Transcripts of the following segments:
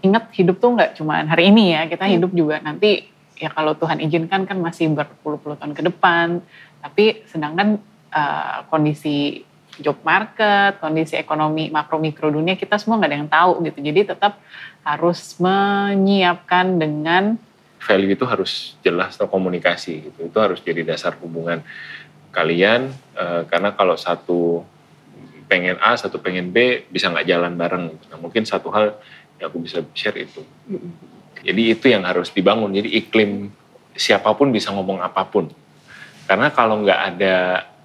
ingat hidup tuh nggak cuma hari ini ya, kita hidup juga nanti ya kalau Tuhan izinkan kan masih berpuluh-puluh tahun ke depan. Tapi sedangkan kondisi job market, kondisi ekonomi makro mikro dunia kita semua nggak ada yang tahu gitu. Jadi tetap harus menyiapkan dengan value itu harus jelas atau komunikasi gitu. Itu harus jadi dasar hubungan kalian, karena kalau satu pengen A, satu pengen B bisa nggak jalan bareng. Nah, mungkin satu hal yang aku bisa share itu. Jadi itu yang harus dibangun. Jadi iklim siapapun bisa ngomong apapun. Karena kalau nggak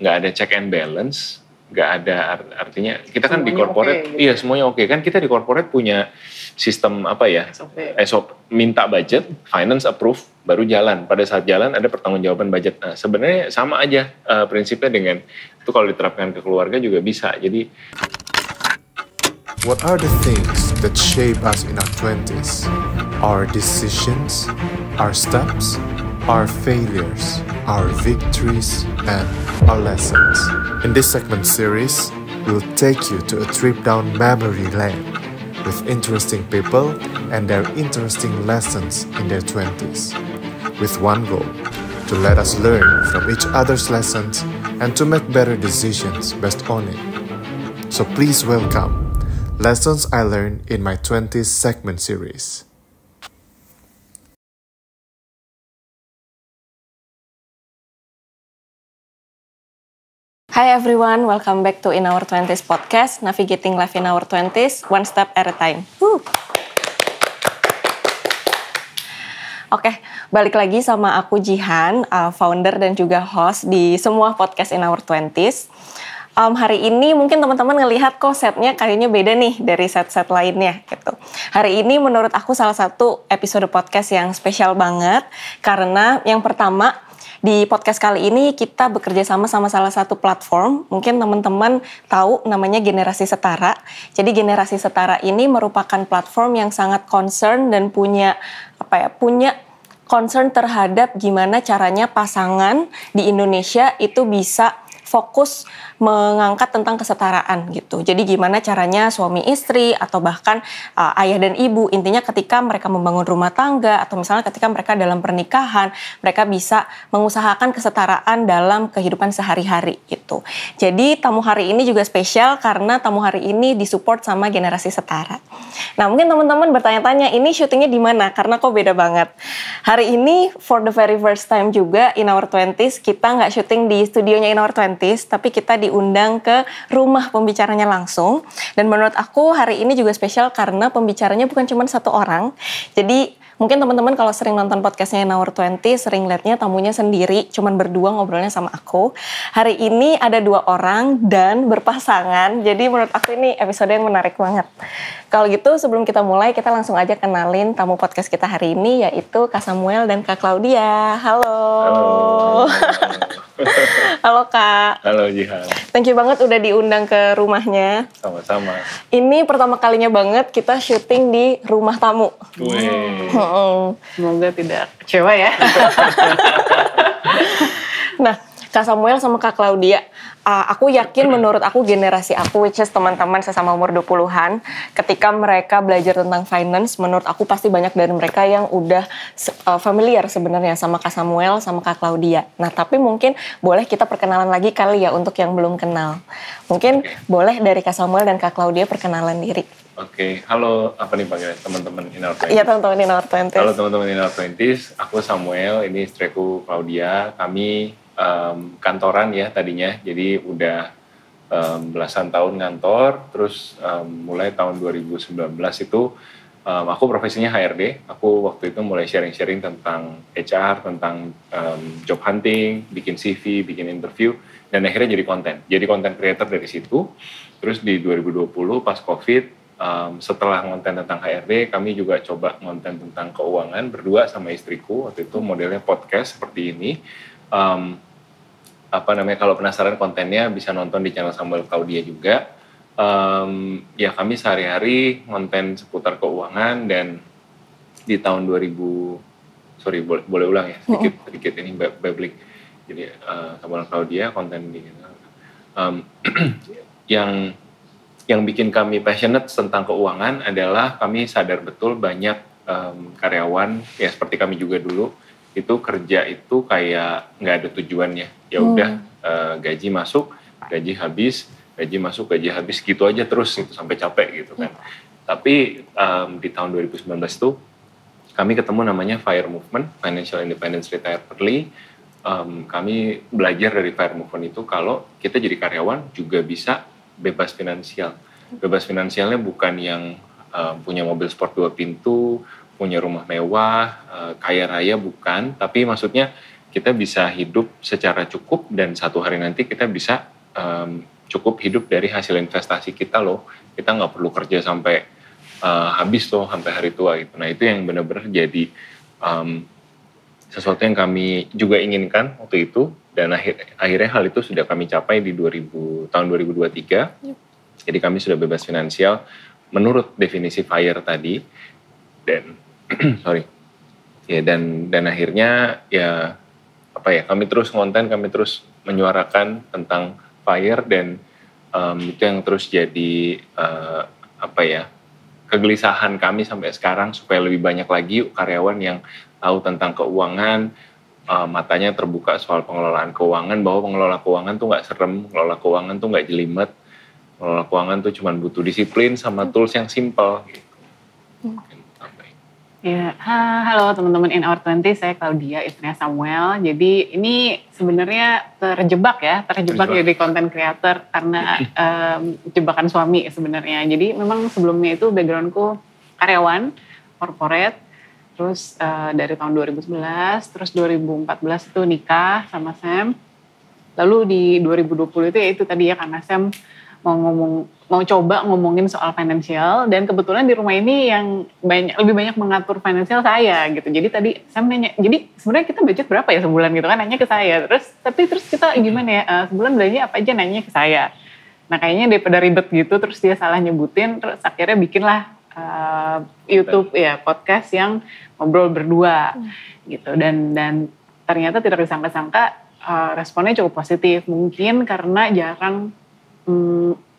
ada check and balance, nggak ada artinya kita kan di corporate, okay, gitu. Iya semuanya oke. Kan kita di corporate punya sistem apa ya? SOP minta budget, finance approve, baru jalan. Pada saat jalan ada pertanggungjawaban budget. Nah sebenarnya sama aja prinsipnya dengan itu kalau diterapkan ke keluarga juga bisa. Jadi what are the things that shape us in our 20s? Our decisions, our steps, our failures, our victories, and our lessons. In this segment series, we'll take you to a trip down memory lane with interesting people and their interesting lessons in their 20s, with one goal, to let us learn from each other's lessons and to make better decisions based on it. So please welcome Lessons I Learned in My 20s segment series. Hi everyone, welcome back to In Our 20s podcast, Navigating Life in Our 20s, one step at a time. Oke, balik lagi sama aku Jihan, founder dan juga host di semua podcast In Our 20s. Hari ini mungkin teman-teman ngelihat kok setnya kayaknya beda nih dari set-set lainnya gitu. Hari ini menurut aku salah satu episode podcast yang spesial banget karena yang pertama di podcast kali ini kita bekerja sama salah satu platform. Mungkin teman-teman tahu namanya Generasi Setara. Jadi Generasi Setara ini merupakan platform yang sangat concern dan punya concern terhadap gimana caranya pasangan di Indonesia itu bisa fokus mengangkat tentang kesetaraan gitu. Jadi gimana caranya suami istri atau bahkan ayah dan ibu, intinya ketika mereka membangun rumah tangga atau misalnya ketika mereka dalam pernikahan, mereka bisa mengusahakan kesetaraan dalam kehidupan sehari-hari gitu. Jadi tamu hari ini juga spesial karena tamu hari ini disupport sama Generasi Setara. Nah mungkin teman-teman bertanya-tanya ini syutingnya di mana? Karena kok beda banget. Hari ini for the very first time juga In Our 20s kita nggak syuting di studionya In Our 20s, tapi kita diundang ke rumah pembicaranya langsung. Dan menurut aku hari ini juga spesial karena pembicaranya bukan cuma satu orang. Jadi mungkin teman-teman kalau sering nonton podcastnya In Our 20 sering liatnya tamunya sendiri, cuman berdua ngobrolnya sama aku. Hari ini ada 2 orang dan berpasangan. Jadi menurut aku ini episode yang menarik banget. Kalau gitu sebelum kita mulai kita langsung aja kenalin tamu podcast kita hari ini yaitu Kak Samuel dan Kak Claudia. Halo. Halo Kak. Halo Jihan. Thank you banget udah diundang ke rumahnya. Sama-sama. Ini pertama kalinya banget kita syuting di rumah tamu. Semoga tidak kecewa ya. Nah, Kak Samuel sama Kak Claudia, aku yakin menurut aku generasi aku, which is teman-teman sesama umur 20-an, ketika mereka belajar tentang finance, menurut aku pasti banyak dari mereka yang udah familiar sebenarnya sama Kak Samuel, sama Kak Claudia. Nah, tapi mungkin boleh kita perkenalan lagi kali ya untuk yang belum kenal. Mungkin boleh dari Kak Samuel dan Kak Claudia perkenalan diri. Oke, halo apa nih panggilnya teman-teman In Our 20s? Iya teman-teman In Our 20s. Halo teman-teman In Our 20s, aku Samuel, ini istriku Claudia. Kami kantoran ya tadinya, jadi udah belasan tahun ngantor, terus mulai tahun 2019 itu aku profesinya HRD. Aku waktu itu mulai sharing-sharing tentang HR, tentang job hunting, bikin CV, bikin interview, dan akhirnya jadi content creator dari situ. Terus di 2020 pas COVID, setelah konten tentang HRD, kami juga coba konten tentang keuangan berdua sama istriku. Waktu itu modelnya podcast seperti ini. Kalau penasaran kontennya bisa nonton di channel Samuel Claudia juga. Ya kami sehari-hari konten seputar keuangan, dan di tahun 2000, boleh ulang ya sedikit ini bablik. Jadi Samuel Claudia konten di yang yang bikin kami passionate tentang keuangan adalah kami sadar betul banyak karyawan, ya seperti kami juga dulu, itu kerja itu kayak nggak ada tujuannya. Ya udah gaji masuk, gaji habis, gaji masuk, gaji habis gitu aja terus gitu sampai capek gitu kan. Tapi di tahun 2019 tuh kami ketemu namanya FIRE Movement, Financial Independence Retire Early. Kami belajar dari FIRE Movement itu kalau kita jadi karyawan juga bisa bebas finansial. Bebas finansialnya bukan yang punya mobil sport 2 pintu, punya rumah mewah, kaya raya, bukan. Tapi maksudnya kita bisa hidup secara cukup dan satu hari nanti kita bisa cukup hidup dari hasil investasi kita loh. Kita nggak perlu kerja sampai habis tuh sampai hari tua gitu. Nah itu yang benar-benar jadi sesuatu yang kami juga inginkan waktu itu dan akhirnya hal itu sudah kami capai di tahun 2023. Jadi kami sudah bebas finansial menurut definisi FIRE tadi dan dan akhirnya ya kami terus konten, kami terus menyuarakan tentang FIRE dan itu yang terus jadi kegelisahan kami sampai sekarang supaya lebih banyak lagi karyawan yang tahu tentang keuangan, matanya terbuka soal pengelolaan keuangan, bahwa pengelola keuangan tuh nggak serem, pengelola keuangan tuh nggak jelimet, pengelola keuangan tuh cuma butuh disiplin sama tools yang simple gitu. Ya, halo teman-teman in our 20, saya Claudia, istrinya Samuel. Jadi ini sebenarnya terjebak jadi content creator karena jebakan suami sebenarnya. Jadi memang sebelumnya itu backgroundku karyawan, corporate, terus dari tahun 2011, terus 2014 itu nikah sama Sam. Lalu di 2020 itu tadi ya karena Sam mau coba ngomongin soal financial dan kebetulan di rumah ini yang lebih banyak mengatur financial saya gitu. Jadi tadi Sam nanya, jadi sebenarnya kita budget berapa ya sebulan gitu kan, nanya ke saya. Terus kita gimana ya, sebulan belanja apa aja, nanya ke saya. Nah kayaknya daripada ribet gitu terus dia salah nyebutin, terus akhirnya bikinlah YouTube ya podcast yang ngobrol berdua gitu dan ternyata tidak disangka-sangka responnya cukup positif. Mungkin karena jarang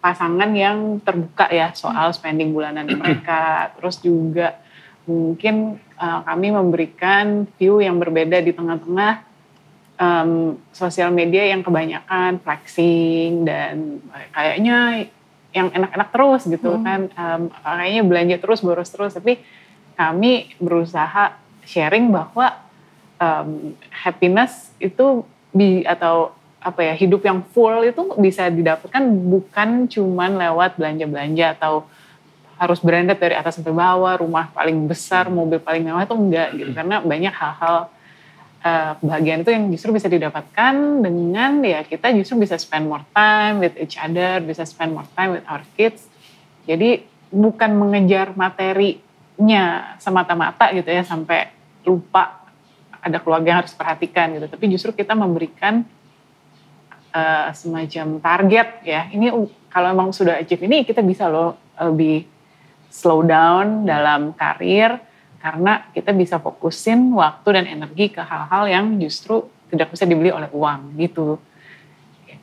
pasangan yang terbuka ya soal spending bulanan mereka. Terus juga mungkin kami memberikan view yang berbeda di tengah-tengah sosial media yang kebanyakan flexing dan kayaknya yang enak-enak terus gitu kan. Kayaknya belanja terus, boros terus. Tapi kami berusaha sharing bahwa happiness itu hidup yang full itu bisa didapatkan bukan cuman lewat belanja-belanja atau harus branded dari atas sampai bawah, rumah paling besar, mobil paling mewah, itu enggak gitu. Karena banyak hal-hal kebahagiaan itu yang justru bisa didapatkan dengan ya kita justru bisa spend more time with each other, bisa spend more time with our kids. Jadi bukan mengejar materinya semata-mata gitu ya sampai lupa ada keluarga yang harus perhatikan gitu. Tapi justru kita memberikan semacam target ya, ini kalau emang sudah achieve ini kita bisa loh lebih slow down dalam karir karena kita bisa fokusin waktu dan energi ke hal-hal yang justru tidak bisa dibeli oleh uang gitu.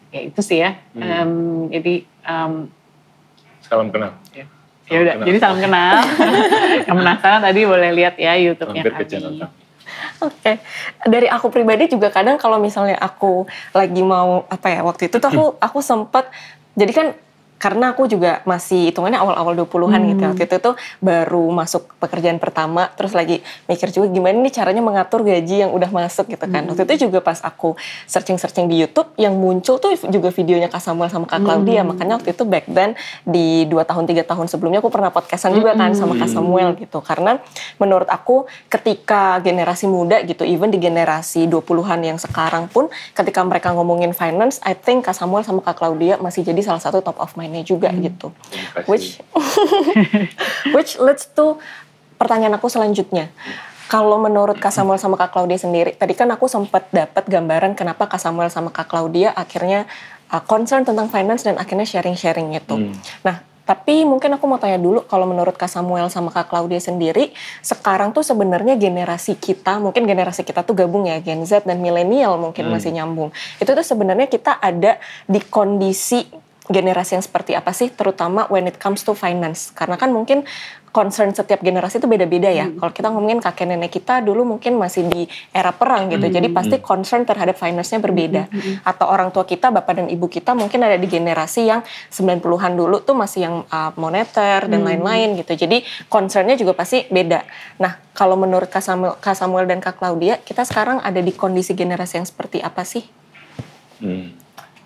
Ya itu sih ya. Jadi salam kenal. Ya udah, jadi salam kenal. Yang penasaran tadi boleh lihat ya YouTube-nya kami. Oke. Dari aku pribadi juga kadang kalau misalnya aku lagi mau waktu itu tuh aku sempat, jadi kan karena aku juga masih hitungannya awal-awal 20-an gitu. Waktu itu tuh baru masuk pekerjaan pertama, terus lagi mikir juga gimana nih caranya mengatur gaji yang udah masuk gitu kan. Waktu itu juga pas aku searching-searching di YouTube, yang muncul tuh juga videonya Kak Samuel sama Kak Claudia. Makanya waktu itu back then di 2 tahun 3 tahun sebelumnya aku pernah podcastan juga kan sama Kak Samuel gitu. Karena menurut aku ketika generasi muda gitu, even di generasi 20-an yang sekarang pun ketika mereka ngomongin finance, I think Kak Samuel sama Kak Claudia masih jadi salah satu top of mind juga gitu. Which leads to pertanyaan aku selanjutnya. Kalau menurut Kak Samuel sama Kak Claudia sendiri, tadi kan aku sempat dapat gambaran kenapa Kak Samuel sama Kak Claudia akhirnya concern tentang finance dan akhirnya sharing-sharing gitu. Nah, tapi mungkin aku mau tanya dulu, kalau menurut Kak Samuel sama Kak Claudia sendiri, sekarang tuh sebenarnya generasi kita tuh gabung ya, Gen Z dan milenial mungkin masih nyambung. Itu tuh sebenarnya kita ada di kondisi generasi yang seperti apa sih, terutama when it comes to finance. Karena kan mungkin concern setiap generasi itu beda-beda ya. Kalau kita ngomongin kakek nenek kita dulu mungkin masih di era perang gitu. Jadi pasti concern terhadap finance-nya berbeda. Atau orang tua kita, bapak dan ibu kita mungkin ada di generasi yang 90-an dulu tuh masih yang moneter dan lain-lain gitu. Jadi concern-nya juga pasti beda. Nah, kalau menurut Kak Samuel dan Kak Claudia, kita sekarang ada di kondisi generasi yang seperti apa sih?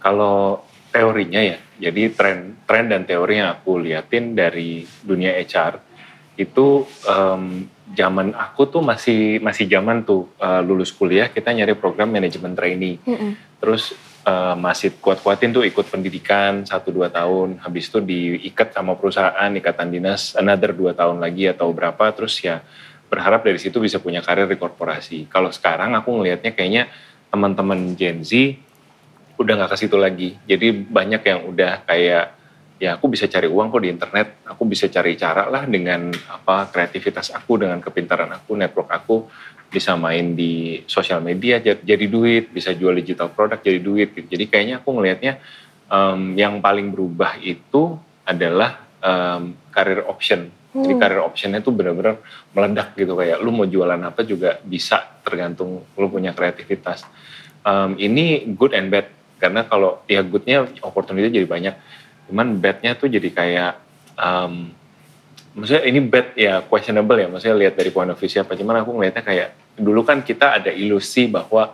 Kalau teorinya ya, jadi tren dan teori yang aku liatin dari dunia HR itu zaman aku tuh masih zaman tuh lulus kuliah kita nyari program manajemen trainee, terus masih kuat-kuatin tuh ikut pendidikan 1-2 tahun, habis itu diikat sama perusahaan, ikatan dinas another 2 tahun lagi atau berapa, terus ya berharap dari situ bisa punya karir di korporasi. Kalau sekarang aku ngelihatnya kayaknya teman-teman Gen Z udah nggak ke situ lagi. Jadi banyak yang udah kayak ya aku bisa cari uang kok di internet, aku bisa cari cara lah dengan kreativitas aku, dengan kepintaran aku, network aku bisa main di sosial media jadi duit, bisa jual digital produk jadi duit. Jadi kayaknya aku ngelihatnya yang paling berubah itu adalah career option. Jadi career optionnya tuh benar-benar meledak gitu, kayak lu mau jualan apa juga bisa tergantung lu punya kreativitas. Ini good and bad, karena kalau ya goodnya opportunity jadi banyak, cuman badnya tuh jadi kayak maksudnya ini bad ya questionable ya, maksudnya lihat dari point of view siapa. Cuman aku ngelihatnya kayak dulu kan kita ada ilusi bahwa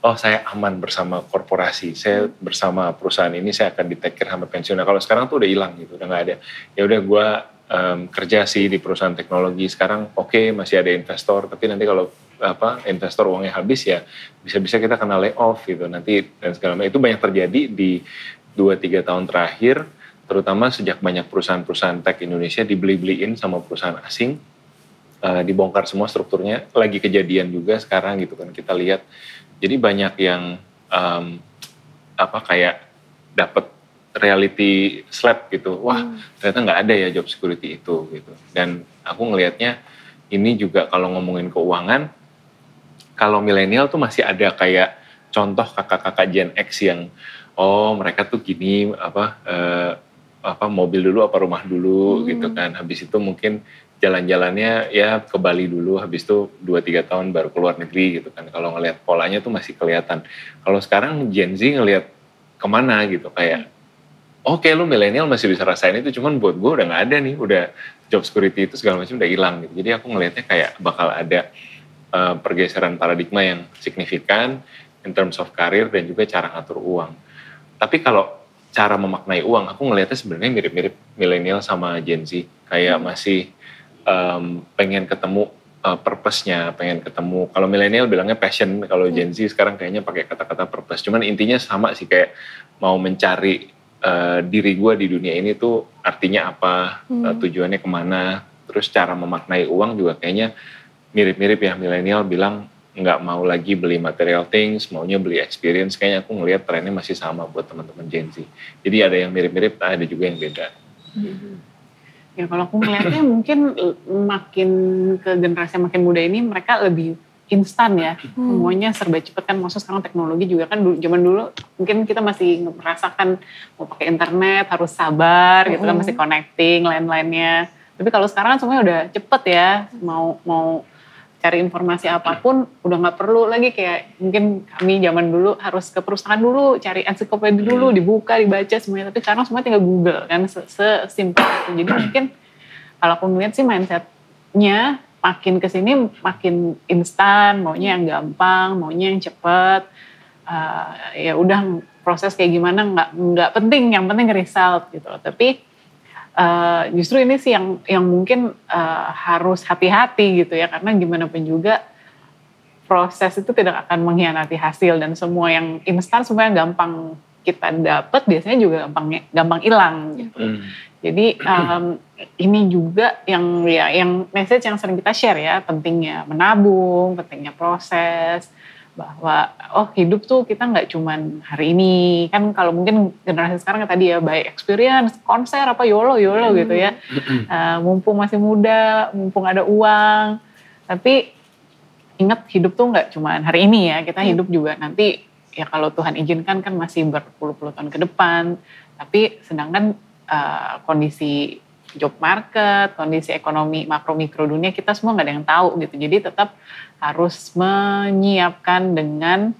oh saya aman bersama korporasi, saya bersama perusahaan ini saya akan di-take care sampai pensiun. Nah kalau sekarang tuh udah hilang gitu, udah nggak ada. Ya udah gue kerja sih di perusahaan teknologi sekarang, oke, masih ada investor, tapi nanti kalau investor uangnya habis ya bisa-bisa kita kena layoff gitu nanti dan segala macam. Itu banyak terjadi di 2-3 tahun terakhir, terutama sejak banyak perusahaan-perusahaan tech Indonesia dibeli-beliin sama perusahaan asing, dibongkar semua strukturnya, lagi kejadian juga sekarang gitu kan kita lihat. Jadi banyak yang kayak dapat reality slap gitu, wah ternyata nggak ada ya job security itu gitu. Dan aku ngelihatnya ini juga kalau ngomongin keuangan, kalau milenial tuh masih ada kayak contoh kakak-kakak Gen X yang mereka tuh gini mobil dulu apa rumah dulu gitu kan, habis itu mungkin jalan-jalannya ya ke Bali dulu, habis itu 2-3 tahun baru keluar negeri gitu kan. Kalau ngelihat polanya tuh masih kelihatan. Kalau sekarang Gen Z ngelihat kemana gitu, kayak oke, lu milenial masih bisa rasain itu, cuman buat gue udah nggak ada nih, udah job security itu segala macam udah hilang gitu. Jadi aku ngelihatnya kayak bakal ada pergeseran paradigma yang signifikan in terms of karir dan juga cara ngatur uang. Tapi kalau cara memaknai uang, aku ngelihatnya sebenarnya mirip-mirip milenial sama Gen Z, kayak masih pengen ketemu purpose-nya, pengen ketemu. Kalau milenial bilangnya passion, kalau Gen Z sekarang kayaknya pakai kata-kata purpose. Cuman intinya sama sih, kayak mau mencari diri gue di dunia ini tuh artinya apa, tujuannya kemana, terus cara memaknai uang juga kayaknya mirip-mirip ya. Milenial bilang nggak mau lagi beli material things, maunya beli experience. Kayaknya aku ngelihat trennya masih sama buat teman-teman Gen Z. Jadi ada yang mirip-mirip, ada juga yang beda. Ya kalau aku melihatnya mungkin makin ke generasi makin muda ini mereka lebih instan ya, semuanya serba cepat kan. Maksudnya sekarang teknologi juga kan zaman dulu mungkin kita masih merasakan mau pakai internet harus sabar gitu kan, masih connecting lain-lainnya. Tapi kalau sekarang kan semuanya udah cepet ya, mau cari informasi apapun udah nggak perlu lagi kayak mungkin kami zaman dulu harus ke perusahaan dulu, cari ensiklopedia dulu, dibuka, dibaca semuanya. Tapi sekarang semuanya tinggal Google kan, sesimpel itu. Jadi mungkin kalau aku melihat sih mindsetnya makin kesini makin instan, maunya yang gampang, maunya yang cepet. Ya udah proses kayak gimana nggak penting, yang penting result gitu. Tapi justru ini sih yang mungkin harus hati-hati gitu ya, karena gimana pun juga proses itu tidak akan mengkhianati hasil, dan semua yang instan, semua yang gampang kita dapat biasanya juga gampang hilang gitu. Jadi ini juga yang message yang sering kita share ya, pentingnya menabung, pentingnya proses, bahwa hidup tuh kita nggak cuman hari ini kan. Kalau mungkin generasi sekarang tadi ya by experience, konser apa YOLO gitu ya, mumpung masih muda, mumpung ada uang. Tapi ingat hidup tuh nggak cuman hari ini ya, kita hidup juga nanti ya kalau Tuhan izinkan kan masih berpuluh-puluh tahun ke depan. Tapi sedangkan kondisi job market, kondisi ekonomi makro mikro dunia kita semua nggak ada yang tahu gitu. Jadi tetap harus menyiapkan dengan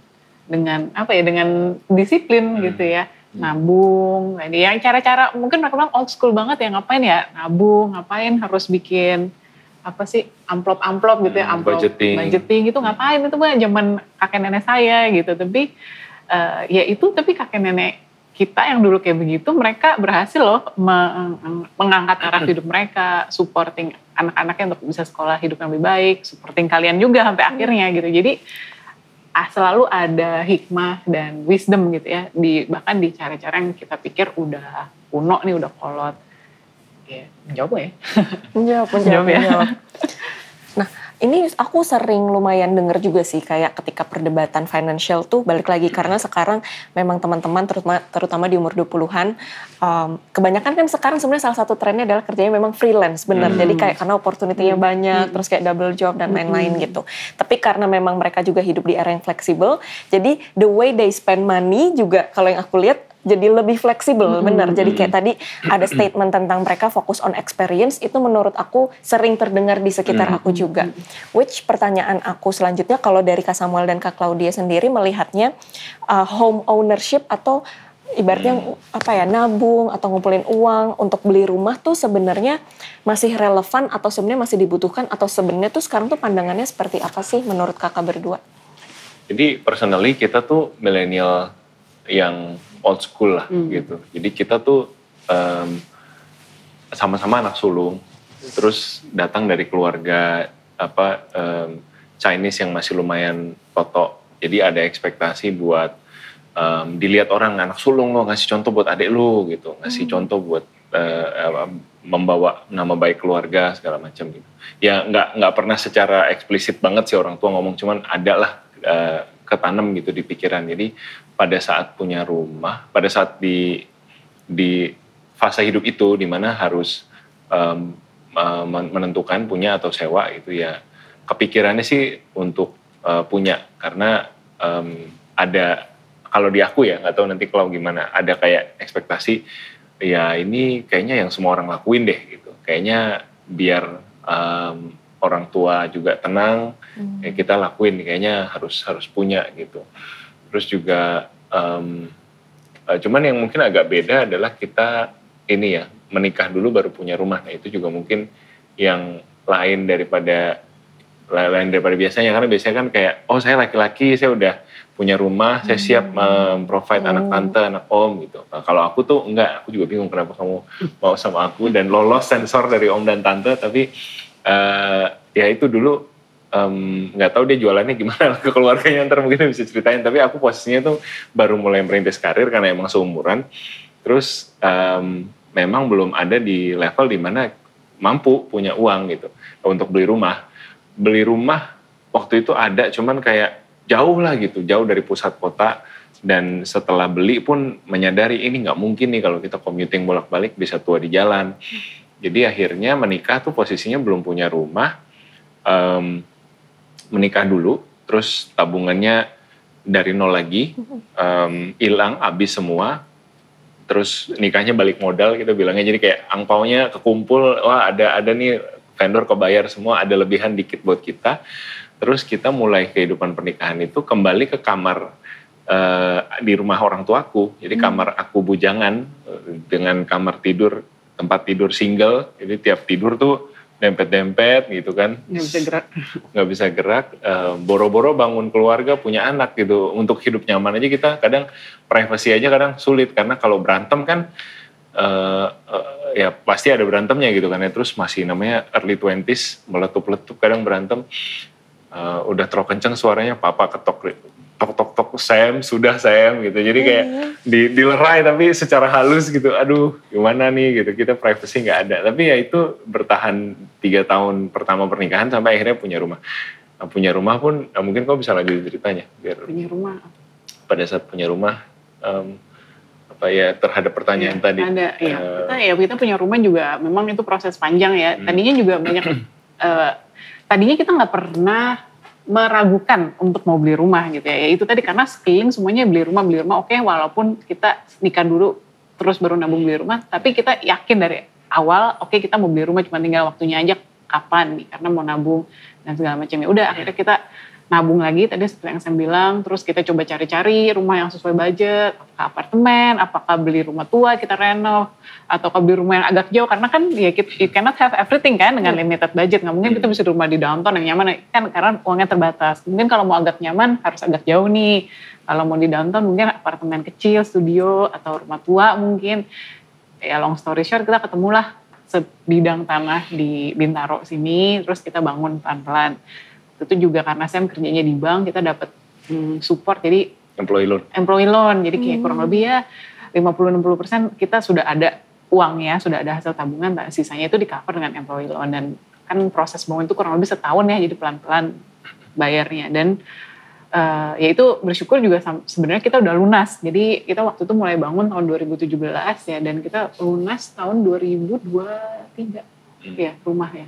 disiplin gitu ya. Nabung, yang cara-cara mungkin mereka bilang old school banget ya, ngapain ya nabung, ngapain harus bikin apa sih amplop gitu ya, amplop budgeting gitu, ngapain itu mah zaman kakek nenek saya gitu. Tapi tapi kakek nenek kita yang dulu kayak begitu, mereka berhasil loh mengangkat taraf hidup mereka, supporting anak-anaknya untuk bisa sekolah hidup yang lebih baik, supporting kalian juga sampai akhirnya gitu. Jadi selalu ada hikmah dan wisdom gitu ya, bahkan di cara-cara yang kita pikir udah kuno nih, udah kolot. Ya, menjawab ya? Menjawab ya. Nah, ini aku sering lumayan denger juga sih, kayak ketika perdebatan financial tuh balik lagi, karena sekarang memang teman-teman terutama di umur 20-an, kebanyakan kan sekarang sebenarnya salah satu trennya adalah kerjanya memang freelance, benar. Jadi kayak karena opportunity-nya banyak, terus kayak double job dan lain-lain gitu. Tapi karena memang mereka juga hidup di era yang fleksibel, jadi the way they spend money juga kalau yang aku lihat jadi lebih fleksibel, benar. Jadi kayak tadi ada statement tentang mereka fokus on experience, itu menurut aku sering terdengar di sekitar aku juga. Which pertanyaan aku selanjutnya, kalau dari Kak Samuel dan Kak Claudia sendiri melihatnya home ownership atau ibaratnya nabung atau ngumpulin uang untuk beli rumah tuh sebenarnya masih relevan atau sebenarnya masih dibutuhkan, atau sebenarnya tuh sekarang tuh pandangannya seperti apa sih menurut kakak berdua? Jadi personally kita tuh milenial yang old school lah gitu. Jadi kita tuh sama-sama anak sulung, terus datang dari keluarga Chinese yang masih lumayan toto. Jadi ada ekspektasi buat dilihat orang, anak sulung lo ngasih contoh buat adik lo gitu, ngasih contoh buat membawa nama baik keluarga segala macam gitu. Ya nggak pernah secara eksplisit banget sih orang tua ngomong, cuman ada lah ketanam gitu di pikiran. Jadi pada saat punya rumah, pada saat di fase hidup itu di mana harus menentukan punya atau sewa, itu ya kepikirannya sih untuk punya, karena ada, kalau di aku ya nggak tahu nanti kalau gimana, ada kayak ekspektasi ya ini kayaknya yang semua orang lakuin deh gitu, kayaknya biar orang tua juga tenang, ya kita lakuin, kayaknya harus punya gitu. Terus juga cuman yang mungkin agak beda adalah kita ini ya menikah dulu baru punya rumah. Nah itu juga mungkin yang lain daripada biasanya, karena biasanya kan kayak saya laki-laki, saya udah punya rumah, saya siap provide anak tante, anak om gitu. Nah, kalau aku tuh enggak, aku juga bingung kenapa kamu mau sama aku dan lolos sensor dari om dan tante, tapi ya itu dulu nggak tahu dia jualannya gimana ke keluarganya, ntar mungkin bisa ceritain. Tapi aku posisinya tuh baru mulai merintis karir karena emang seumuran, terus memang belum ada di level dimana mampu punya uang gitu untuk beli rumah. Beli rumah waktu itu ada, cuman kayak jauh lah gitu, jauh dari pusat kota. Dan setelah beli pun menyadari ini nggak mungkin nih kalau kita commuting bolak-balik, bisa tua di jalan. Jadi akhirnya menikah tuh posisinya belum punya rumah, menikah dulu, terus tabungannya dari nol lagi, hilang, habis semua, terus nikahnya balik modal kita bilangnya, jadi kayak angpaunya kekumpul, wah ada nih vendor kebayar semua, ada lebihan dikit buat kita, terus kita mulai kehidupan pernikahan itu kembali ke kamar di rumah orang tuaku, jadi kamar aku bujangan dengan kamar tidur, tempat tidur single, jadi tiap tidur tuh dempet-dempet gitu kan. Nggak bisa gerak, boro-boro bangun keluarga, punya anak gitu. Untuk hidup nyaman aja kita kadang, privacy aja kadang sulit. Karena kalau berantem kan, ya pasti ada berantemnya gitu kan ya. Terus masih namanya early 20s, meletup-letup kadang berantem. Udah terlalu kenceng suaranya, papa ketok, tok Sam, sudah Sam gitu. Jadi kayak dilerai tapi secara halus gitu. Aduh, gimana nih gitu. Kita privacy nggak ada. Tapi ya itu bertahan 3 tahun pertama pernikahan sampai akhirnya punya rumah. Nah, punya rumah pun mungkin kau bisa lanjut ceritanya biar punya rumah. Pada saat punya rumah terhadap pertanyaan tadi. Ada kita punya rumah juga memang itu proses panjang ya. Tadinya juga banyak tadinya kita nggak pernah meragukan untuk mau beli rumah gitu ya. Ya itu tadi karena sekeliling semuanya beli rumah. Oke, walaupun kita nikah dulu terus baru nabung beli rumah, tapi kita yakin dari awal, oke, kita mau beli rumah, cuma tinggal waktunya aja kapan nih, karena mau nabung dan segala macam. Ya udah, akhirnya kita nabung lagi tadi seperti yang saya bilang, terus kita coba cari-cari rumah yang sesuai budget, apakah apartemen, apakah beli rumah tua kita renov, ataukah beli rumah yang agak jauh, karena kan ya you cannot have everything kan dengan limited budget, nggak mungkin kita bisa rumah di downtown yang nyaman kan, karena uangnya terbatas. Mungkin kalau mau agak nyaman harus agak jauh nih, kalau mau di downtown mungkin apartemen kecil, studio, atau rumah tua mungkin. Ya long story short, kita ketemulah sebidang tanah di Bintaro sini, terus kita bangun pelan-pelan. Itu juga karena Sam kerjanya di bank, kita dapat support, jadi employee loan, jadi kayak kurang lebih ya 50-60% kita sudah ada uangnya, sudah ada hasil tabungan, sisanya itu di cover dengan employee loan. Dan kan proses bangun itu kurang lebih setahun ya, jadi pelan-pelan bayarnya. Dan ya itu bersyukur juga sebenarnya kita udah lunas, jadi kita waktu itu mulai bangun tahun 2017 ya, dan kita lunas tahun 2023 ya rumah ya.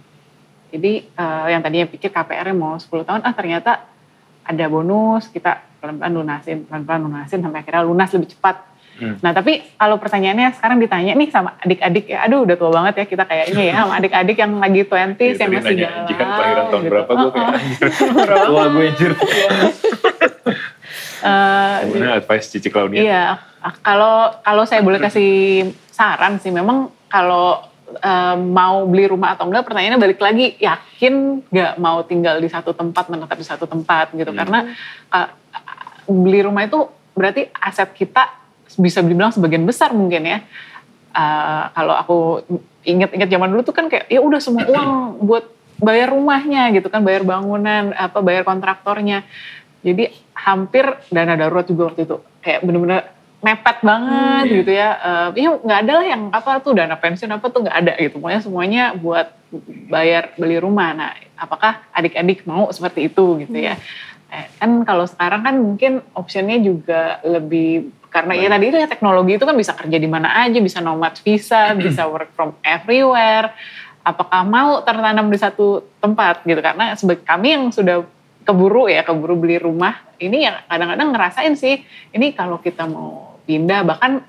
Jadi yang tadinya pikir KPR-nya mau 10 tahun, ternyata ada bonus, kita pelan-pelan lunasin sampai akhirnya lunas lebih cepat. Nah tapi kalau pertanyaannya sekarang ditanya nih sama adik-adik ya, aduh udah tua banget ya kita kayaknya ya, sama adik-adik yang lagi 20s yang masih galau. Jika kelahiran tahun gitu. Berapa gue kayak anjir, tua gue anjir. Gimana advice Cici Claudia? Iya, kalau saya boleh kasih saran sih, memang kalau mau beli rumah atau enggak, pertanyaannya balik lagi, yakin gak mau tinggal di satu tempat, menetap di satu tempat gitu. Karena beli rumah itu berarti aset kita bisa dibilang sebagian besar mungkin ya. Kalau aku ingat zaman dulu tuh kan kayak ya udah semua uang buat bayar rumahnya gitu kan, bayar bangunan, bayar kontraktornya. Jadi hampir dana darurat juga waktu itu kayak bener-bener mepet banget gitu ya. Ya nggak ada lah yang dana pensiun nggak ada gitu. Pokoknya semuanya buat bayar beli rumah. Nah, apakah adik-adik mau seperti itu gitu ya? Kan kalau sekarang kan mungkin optionnya juga lebih, karena ya tadi itu ya teknologi itu kan bisa kerja di mana aja, bisa nomad visa, bisa work from everywhere. Apakah mau tertanam di satu tempat gitu? Karena sebagai kami yang sudah keburu beli rumah, ini yang kadang-kadang ngerasain sih, ini kalau kita mau pindah, bahkan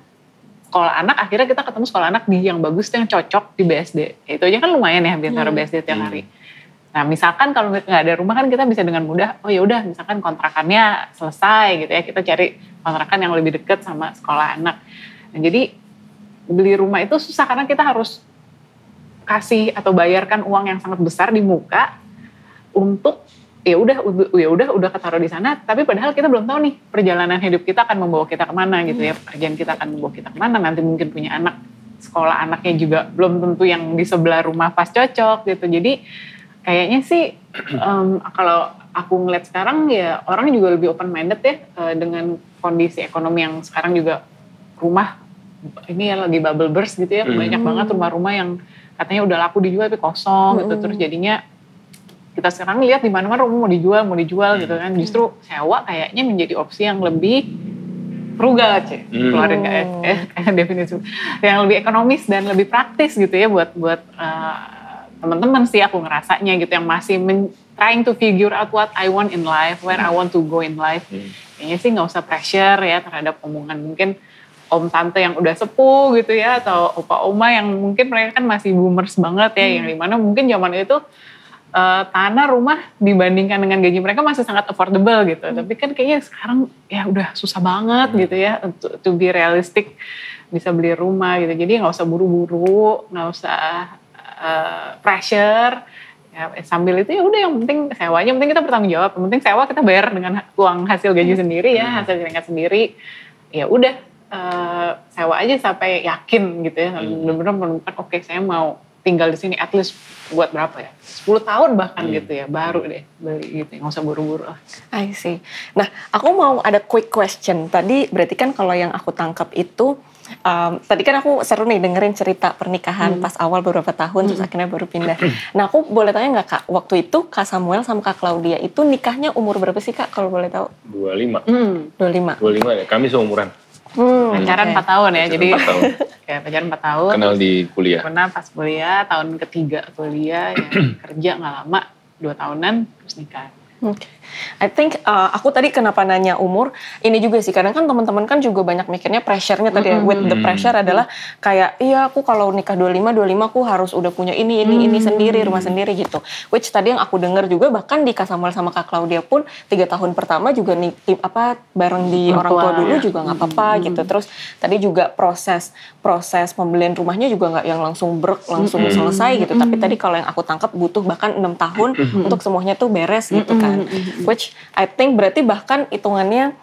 sekolah anak, akhirnya kita ketemu sekolah anak yang bagus, yang cocok di BSD. Itu aja kan lumayan ya, Bintaro BSD tiap hari. Nah misalkan kalau nggak ada rumah kan kita bisa dengan mudah, oh ya udah misalkan kontrakannya selesai gitu ya, kita cari kontrakan yang lebih dekat sama sekolah anak. Nah, jadi beli rumah itu susah karena kita harus kasih atau bayarkan uang yang sangat besar di muka untuk ya udah ketaruh di sana, tapi padahal kita belum tahu nih perjalanan hidup kita akan membawa kita kemana gitu ya, pekerjaan kita akan membawa kita kemana, nanti mungkin punya anak, sekolah anaknya juga belum tentu yang di sebelah rumah pas cocok gitu. Jadi kayaknya sih kalau aku ngeliat sekarang ya orang juga lebih open minded ya dengan kondisi ekonomi yang sekarang juga, rumah ini ya lagi bubble burst gitu ya, banyak banget rumah-rumah yang katanya udah laku dijual tapi kosong gitu, terus jadinya kita sekarang lihat di mana-mana rumah mau dijual gitu kan. Justru sewa kayaknya menjadi opsi yang lebih frugal keluarin kayak definisi yang lebih ekonomis dan lebih praktis gitu ya buat teman-teman sih aku ngerasanya gitu, yang masih trying to figure out what I want in life, where I want to go in life. Kayaknya sih nggak usah pressure ya terhadap omongan mungkin om tante yang udah sepuh gitu ya, atau opa oma yang mungkin mereka kan masih boomers banget ya, yang dimana mungkin zaman itu tanah rumah dibandingkan dengan gaji mereka masih sangat affordable gitu. Tapi kan kayaknya sekarang ya udah susah banget gitu ya untuk to be realistic bisa beli rumah gitu. Jadi nggak usah buru-buru, nggak usah pressure. Ya, sambil itu ya udah yang penting sewanya, yang penting kita bertanggung jawab. Yang penting sewa kita bayar dengan uang hasil gaji sendiri ya, hasil keringat sendiri. Ya udah sewa aja sampai yakin gitu ya. Benar-benar menemukan oke, saya mau tinggal di sini at least buat berapa ya? 10 tahun bahkan gitu ya, baru deh beli gitu, nggak usah buru-buru lah. I see. Nah, aku mau ada quick question. Tadi berarti kan kalau yang aku tangkap itu, tadi kan aku seru nih dengerin cerita pernikahan pas awal beberapa tahun, terus akhirnya baru pindah. Nah, aku boleh tanya nggak Kak, waktu itu Kak Samuel sama Kak Claudia itu nikahnya umur berapa sih Kak, kalau boleh tahu? 25. 25 ya, kami seumuran. Pacaran 4 tahun ya, jadi 4 tahun. Kayak pacaran 4 tahun. Kenal di kuliah. Pernah pas kuliah, tahun ketiga kuliah, ya kerja nggak lama, 2 tahunan, terus nikah. Oke. I think aku tadi kenapa nanya umur, ini juga sih kadang kan teman-teman kan juga banyak mikirnya pressure-nya tadi ya, with the pressure adalah kayak iya aku kalau nikah 25 aku harus udah punya ini sendiri, rumah sendiri gitu. Which tadi yang aku dengar juga bahkan di Kak Samuel sama Kak Claudia pun 3 tahun pertama juga nih bareng di orang tua dulu juga nggak apa-apa gitu. Terus tadi juga proses pembelian rumahnya juga nggak yang langsung langsung selesai gitu. Tapi tadi kalau yang aku tangkap butuh bahkan 6 tahun untuk semuanya tuh beres gitu kan. Which I think berarti bahkan hitungannya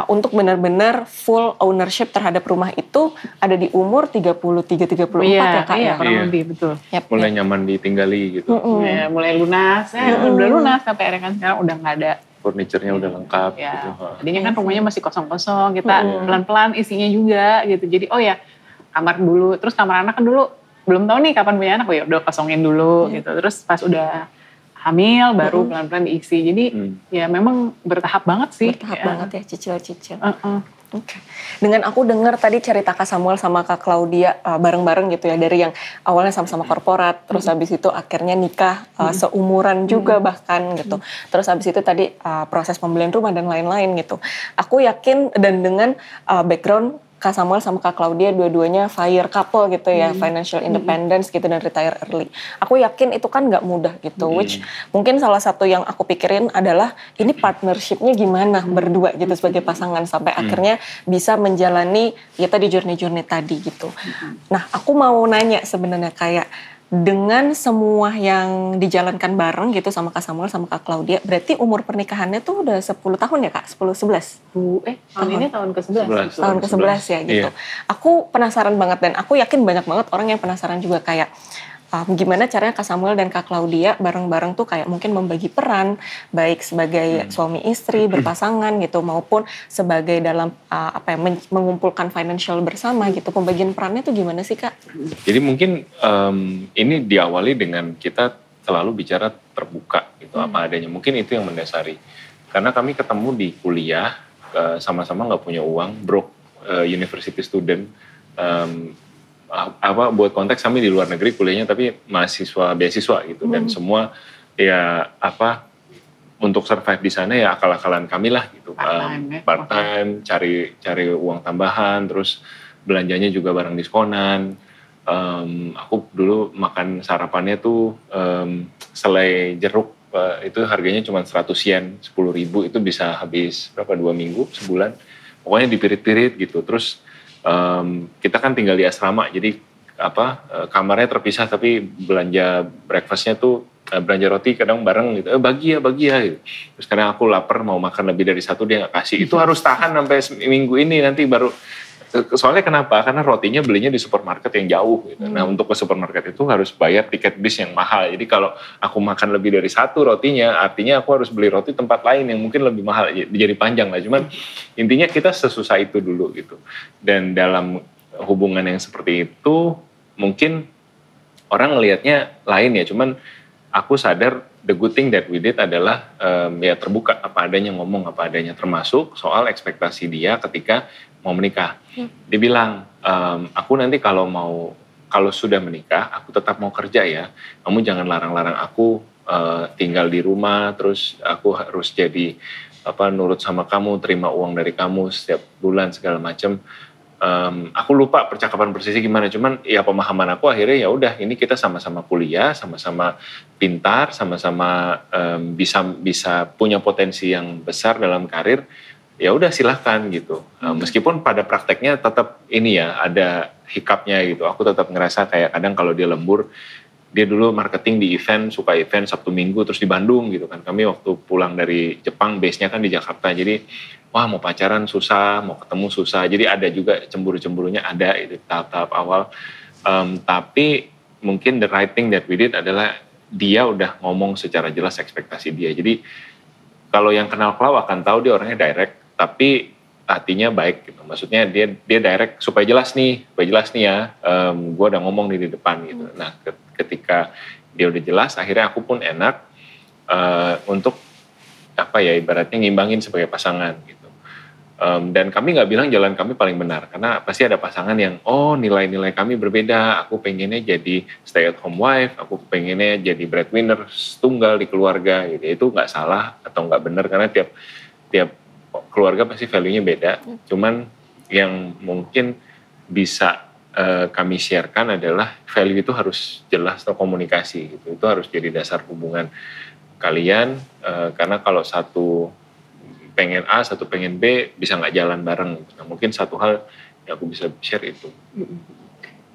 untuk benar-benar full ownership terhadap rumah itu ada di umur 33-34 ya Kak ya? Kurang lebih, betul. Mulai nyaman ditinggali gitu. Ya, mulai lunas, udah lunas sampai akhirnya kan sekarang udah nggak ada. Furniturnya udah lengkap Ya, gitu. tadinya kan rumahnya masih kosong-kosong, kita pelan-pelan isinya juga gitu. Jadi kamar dulu, terus kamar anak kan dulu belum tahu nih kapan punya anak, ya udah kosongin dulu gitu. Terus pas udah hamil baru pelan-pelan diisi. Jadi ya memang bertahap banget sih. Bertahap banget ya, cicil-cicil. Oke. Dengan aku dengar tadi cerita Kak Samuel sama Kak Claudia bareng-bareng gitu ya, dari yang awalnya sama-sama korporat, terus habis itu akhirnya nikah seumuran juga bahkan gitu. Terus habis itu tadi proses pembelian rumah dan lain-lain gitu. Aku yakin dan dengan background Kak Samuel sama Kak Claudia dua-duanya FIRE couple gitu ya, financial independence gitu dan retire early. Aku yakin itu kan nggak mudah gitu, which mungkin salah satu yang aku pikirin adalah ini partnershipnya gimana berdua gitu sebagai pasangan sampai akhirnya bisa menjalani ya tadi journey tadi gitu. Nah aku mau nanya sebenarnya kayak dengan semua yang dijalankan bareng gitu sama Kak Samuel sama Kak Claudia, berarti umur pernikahannya tuh udah 10 tahun ya Kak? 10-11? Tahun ini tahun ke-11. Tahun ke-11 ya gitu. Aku penasaran banget dan aku yakin banyak banget orang yang penasaran juga kayak gimana caranya Kak Samuel dan Kak Claudia bareng-bareng tuh kayak mungkin membagi peran baik sebagai suami istri berpasangan gitu maupun sebagai dalam mengumpulkan financial bersama gitu. Pembagian perannya tuh gimana sih Kak? Jadi mungkin ini diawali dengan kita selalu bicara terbuka gitu apa adanya. Mungkin itu yang mendasari. Karena kami ketemu di kuliah sama-sama nggak punya uang, broke university student. Buat konteks kami di luar negeri kuliahnya tapi mahasiswa beasiswa gitu dan semua ya untuk survive di sana ya akal-akalan kami lah gitu, part time cari uang tambahan, terus belanjanya juga barang diskonan. Aku dulu makan sarapannya tuh selai jeruk itu harganya cuma 100 yen, 10.000 itu bisa habis berapa 2 minggu sebulan, pokoknya dipirit-pirit gitu. Terus kita kan tinggal di asrama, jadi kamarnya terpisah tapi belanja breakfastnya tuh belanja roti kadang bareng gitu, bagi ya gitu. Terus kadang aku lapar mau makan lebih dari satu dia nggak kasih, itu harus tahan sampai minggu ini nanti baru. Soalnya kenapa? Karena rotinya belinya di supermarket yang jauh gitu. Nah untuk ke supermarket itu harus bayar tiket bis yang mahal. Jadi kalau aku makan lebih dari satu rotinya, artinya aku harus beli roti tempat lain yang mungkin lebih mahal. Jadi panjang lah. Cuman intinya kita sesusah itu dulu gitu. Dan dalam hubungan yang seperti itu mungkin orang ngelihatnya lain ya. Cuman aku sadar the good thing that we did adalah ya terbuka apa adanya, ngomong apa adanya, termasuk soal ekspektasi dia ketika mau menikah. Dia bilang, aku nanti kalau sudah menikah, aku tetap mau kerja ya. Kamu jangan larang-larang aku tinggal di rumah, terus aku harus jadi nurut sama kamu, terima uang dari kamu setiap bulan segala macam. Aku lupa percakapan persisnya gimana, cuman ya pemahaman aku akhirnya ya udah ini kita sama-sama kuliah, sama-sama pintar, sama-sama bisa punya potensi yang besar dalam karir. Ya udah silahkan gitu. Meskipun pada prakteknya tetap ini ya ada hiccup-nya gitu. Aku tetap ngerasa kayak kadang kalau dia lembur, dia dulu marketing di event, suka event Sabtu Minggu terus di Bandung gitu kan. Kami waktu pulang dari Jepang, base-nya kan di Jakarta. Jadi wah mau pacaran susah, mau ketemu susah. Jadi ada juga cemburu-cemburunya ada itu tahap-tahap awal. Tapi mungkin the right thing that we did adalah dia udah ngomong secara jelas ekspektasi dia. Jadi kalau yang kenal Klau akan tahu dia orangnya direct, tapi hatinya baik gitu. Maksudnya dia direct supaya jelas nih ya, gue udah ngomong nih di depan gitu. Nah ketika dia udah jelas, akhirnya aku pun enak untuk ibaratnya ngimbangin sebagai pasangan gitu. Dan kami nggak bilang jalan kami paling benar, karena pasti ada pasangan yang, oh nilai-nilai kami berbeda, aku pengennya jadi stay at home wife, aku pengennya jadi breadwinner tunggal di keluarga, gitu. Itu nggak salah atau nggak benar, karena tiap keluarga pasti value-nya beda. Cuman yang mungkin bisa kami sharekan adalah value itu harus jelas atau komunikasi, gitu. Itu harus jadi dasar hubungan kalian, karena kalau satu pengen A, satu pengen B, bisa nggak jalan bareng. Nah, mungkin satu hal yang aku bisa share itu.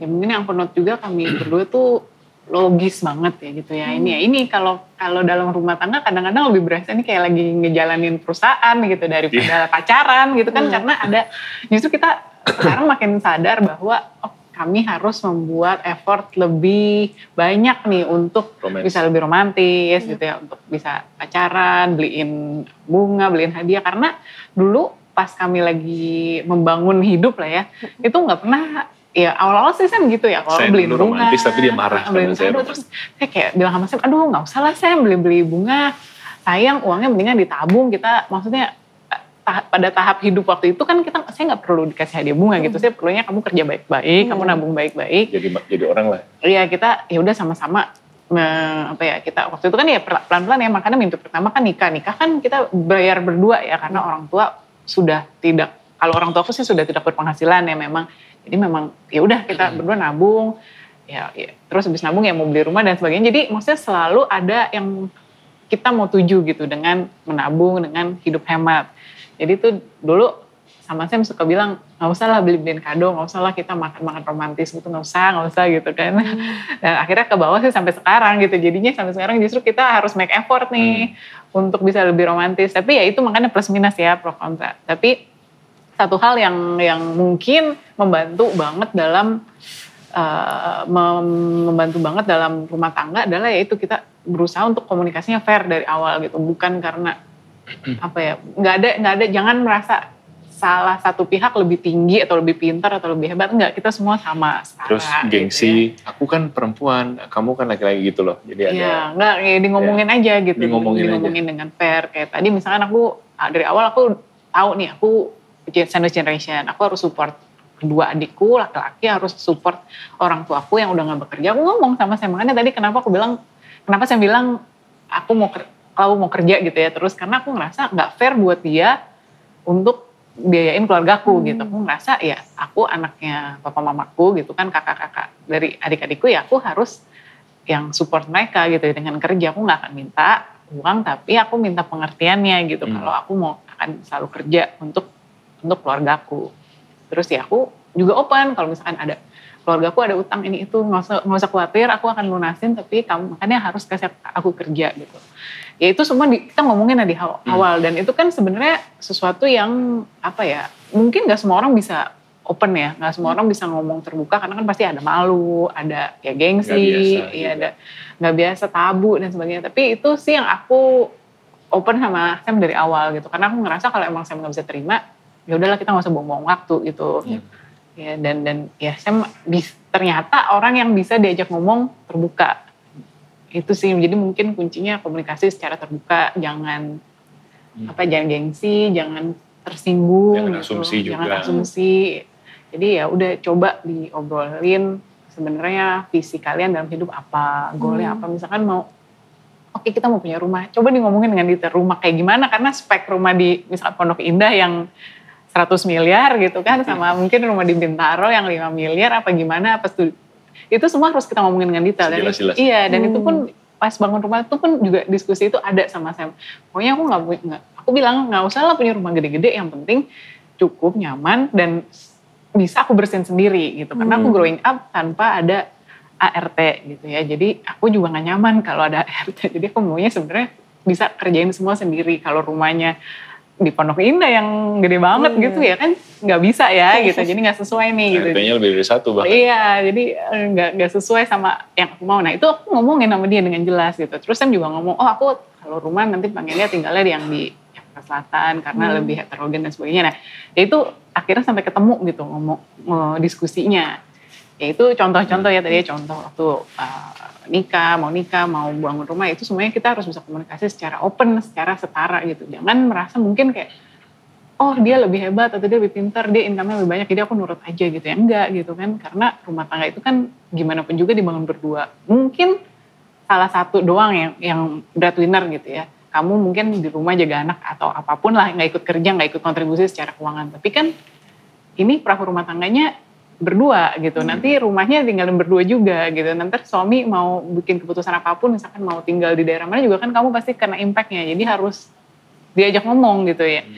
Ya mungkin yang aku note juga kami berdua tuh logis banget ya gitu ya. Ini kalau dalam rumah tangga kadang-kadang lebih berasa ini kayak lagi ngejalanin perusahaan gitu daripada pacaran gitu kan. Karena ada, justru kita sekarang makin sadar bahwa kami harus membuat effort lebih banyak nih untuk bisa lebih romantis gitu ya, untuk bisa pacaran, beliin bunga, beliin hadiah. Karena dulu pas kami lagi membangun hidup lah ya, itu nggak pernah, ya awal-awal sih Sam gitu ya, kalau beliin bunga. Romantis tapi dia marah sama saya. Terus saya kayak bilang sama Sam, aduh nggak usah lah Sam beli bunga, sayang uangnya mendingan ditabung kita, maksudnya pada tahap hidup waktu itu kan saya nggak perlu dikasih hadiah bunga gitu, saya perlunya kamu kerja baik-baik, kamu nabung baik-baik. Jadi orang lah. Iya kita ya udah sama-sama kita waktu itu kan ya pelan-pelan ya, makanya mimpi pertama kan nikah kan kita bayar berdua ya, karena orang tua sudah tidak, kalau orang tua aku sih sudah tidak berpenghasilan ya memang, jadi memang ya udah kita berdua nabung ya, terus habis nabung ya mau beli rumah dan sebagainya. Jadi maksudnya selalu ada yang kita mau tuju gitu dengan menabung, dengan hidup hemat. Jadi tuh dulu sama Sam suka bilang, gak usah lah beli-beliin kado, gak usah lah kita makan-makan romantis gitu, gak usah gitu kan. Dan akhirnya ke bawah sih sampai sekarang gitu, jadinya sampai sekarang justru kita harus make effort nih untuk bisa lebih romantis. Tapi ya itu makanya plus minus ya, pro kontra. Tapi satu hal yang mungkin membantu banget dalam rumah tangga adalah yaitu kita berusaha untuk komunikasinya fair dari awal gitu, bukan karena nggak ada, jangan merasa salah satu pihak lebih tinggi atau lebih pintar atau lebih hebat, enggak, kita semua sama setara. Terus gengsi, gitu ya. Aku kan perempuan, kamu kan laki-laki gitu loh. Jadi ada di ngomongin aja gitu, di ngomongin dengan fair. Kayak tadi misalkan aku dari awal aku tahu nih aku sandwich generation, aku harus support kedua adikku laki-laki, harus support orang tuaku yang udah nggak bekerja. Aku ngomong sama saya, makanya tadi kenapa saya bilang aku mau kerja gitu ya, terus karena aku ngerasa nggak fair buat dia untuk biayain keluargaku gitu. Aku ngerasa ya aku anaknya papa mamaku gitu kan, kakak-kakak dari adik-adikku ya aku harus yang support mereka gitu dengan kerja. Aku nggak akan minta uang, tapi aku minta pengertiannya gitu kalau aku akan selalu kerja untuk keluargaku. Terus ya aku juga open kalau misalkan ada keluargaku ada utang ini itu, nggak usah khawatir, aku akan lunasin, tapi kamu makanya harus kasih aku kerja gitu. Ya itu semua kita ngomongin di awal, dan itu kan sebenarnya sesuatu yang mungkin nggak semua orang bisa open ya, nggak semua orang bisa ngomong terbuka karena kan pasti ada malu, ada ya gengsi, ada nggak biasa, tabu dan sebagainya. Tapi itu sih yang aku open sama Sam dari awal gitu, karena aku ngerasa kalau emang Sam nggak bisa terima, ya udahlah kita nggak usah buang-buang waktu gitu. Ya dan ya Sam ternyata orang yang bisa diajak ngomong terbuka. Itu sih, jadi mungkin kuncinya komunikasi secara terbuka, jangan gengsi, jangan tersinggung, jangan asumsi. Jadi ya udah coba diobrolin sebenarnya visi kalian dalam hidup apa, goalnya apa. Misalkan oke, kita mau punya rumah, coba ngomongin dengan detail rumah kayak gimana, karena spek rumah di misalkan Pondok Indah yang 100 miliar gitu kan, sama mungkin rumah di Bintaro yang 5 miliar apa gimana, itu semua harus kita ngomongin dengan detail. Jelas. Iya, dan itu pun pas bangun rumah itu pun juga diskusi itu ada sama Sam. Pokoknya aku bilang nggak usah lah punya rumah gede-gede, yang penting cukup nyaman dan bisa aku bersihin sendiri gitu. Karena aku growing up tanpa ada ART gitu ya, jadi aku juga nggak nyaman kalau ada ART. Jadi aku maunya sebenarnya bisa kerjain semua sendiri. Kalau rumahnya di Pondok Indah yang gede banget gitu ya kan nggak bisa ya gitu, jadi nggak sesuai nih gitu. Harganya lebih dari 1 bahkan. Iya, jadi nggak sesuai sama yang aku mau. Nah itu aku ngomongin sama dia dengan jelas gitu. Terus Sam juga ngomong, aku kalau rumah nanti pengennya tinggalnya yang di Jakarta Selatan karena lebih heterogen dan sebagainya. Nah ya itu akhirnya sampai ketemu gitu ngomong diskusinya. Ya itu contoh-contoh ya, tadi contoh waktu mau nikah, mau bangun rumah, itu semuanya kita harus bisa komunikasi secara open, secara setara gitu. Jangan merasa mungkin kayak oh dia lebih hebat atau dia lebih pintar, dia income-nya lebih banyak, jadi aku nurut aja gitu ya. Enggak gitu kan, karena rumah tangga itu kan gimana pun juga dibangun berdua. Mungkin salah satu doang yang breadwinner gitu ya. Kamu mungkin di rumah jaga anak atau apapun lah, nggak ikut kerja, nggak ikut kontribusi secara keuangan. Tapi kan ini perahu rumah tangganya berdua gitu. Nanti rumahnya tinggalin berdua juga gitu. Nanti suami mau bikin keputusan apapun, misalkan mau tinggal di daerah mana juga kan kamu pasti kena impact-nya. Jadi harus diajak ngomong gitu ya.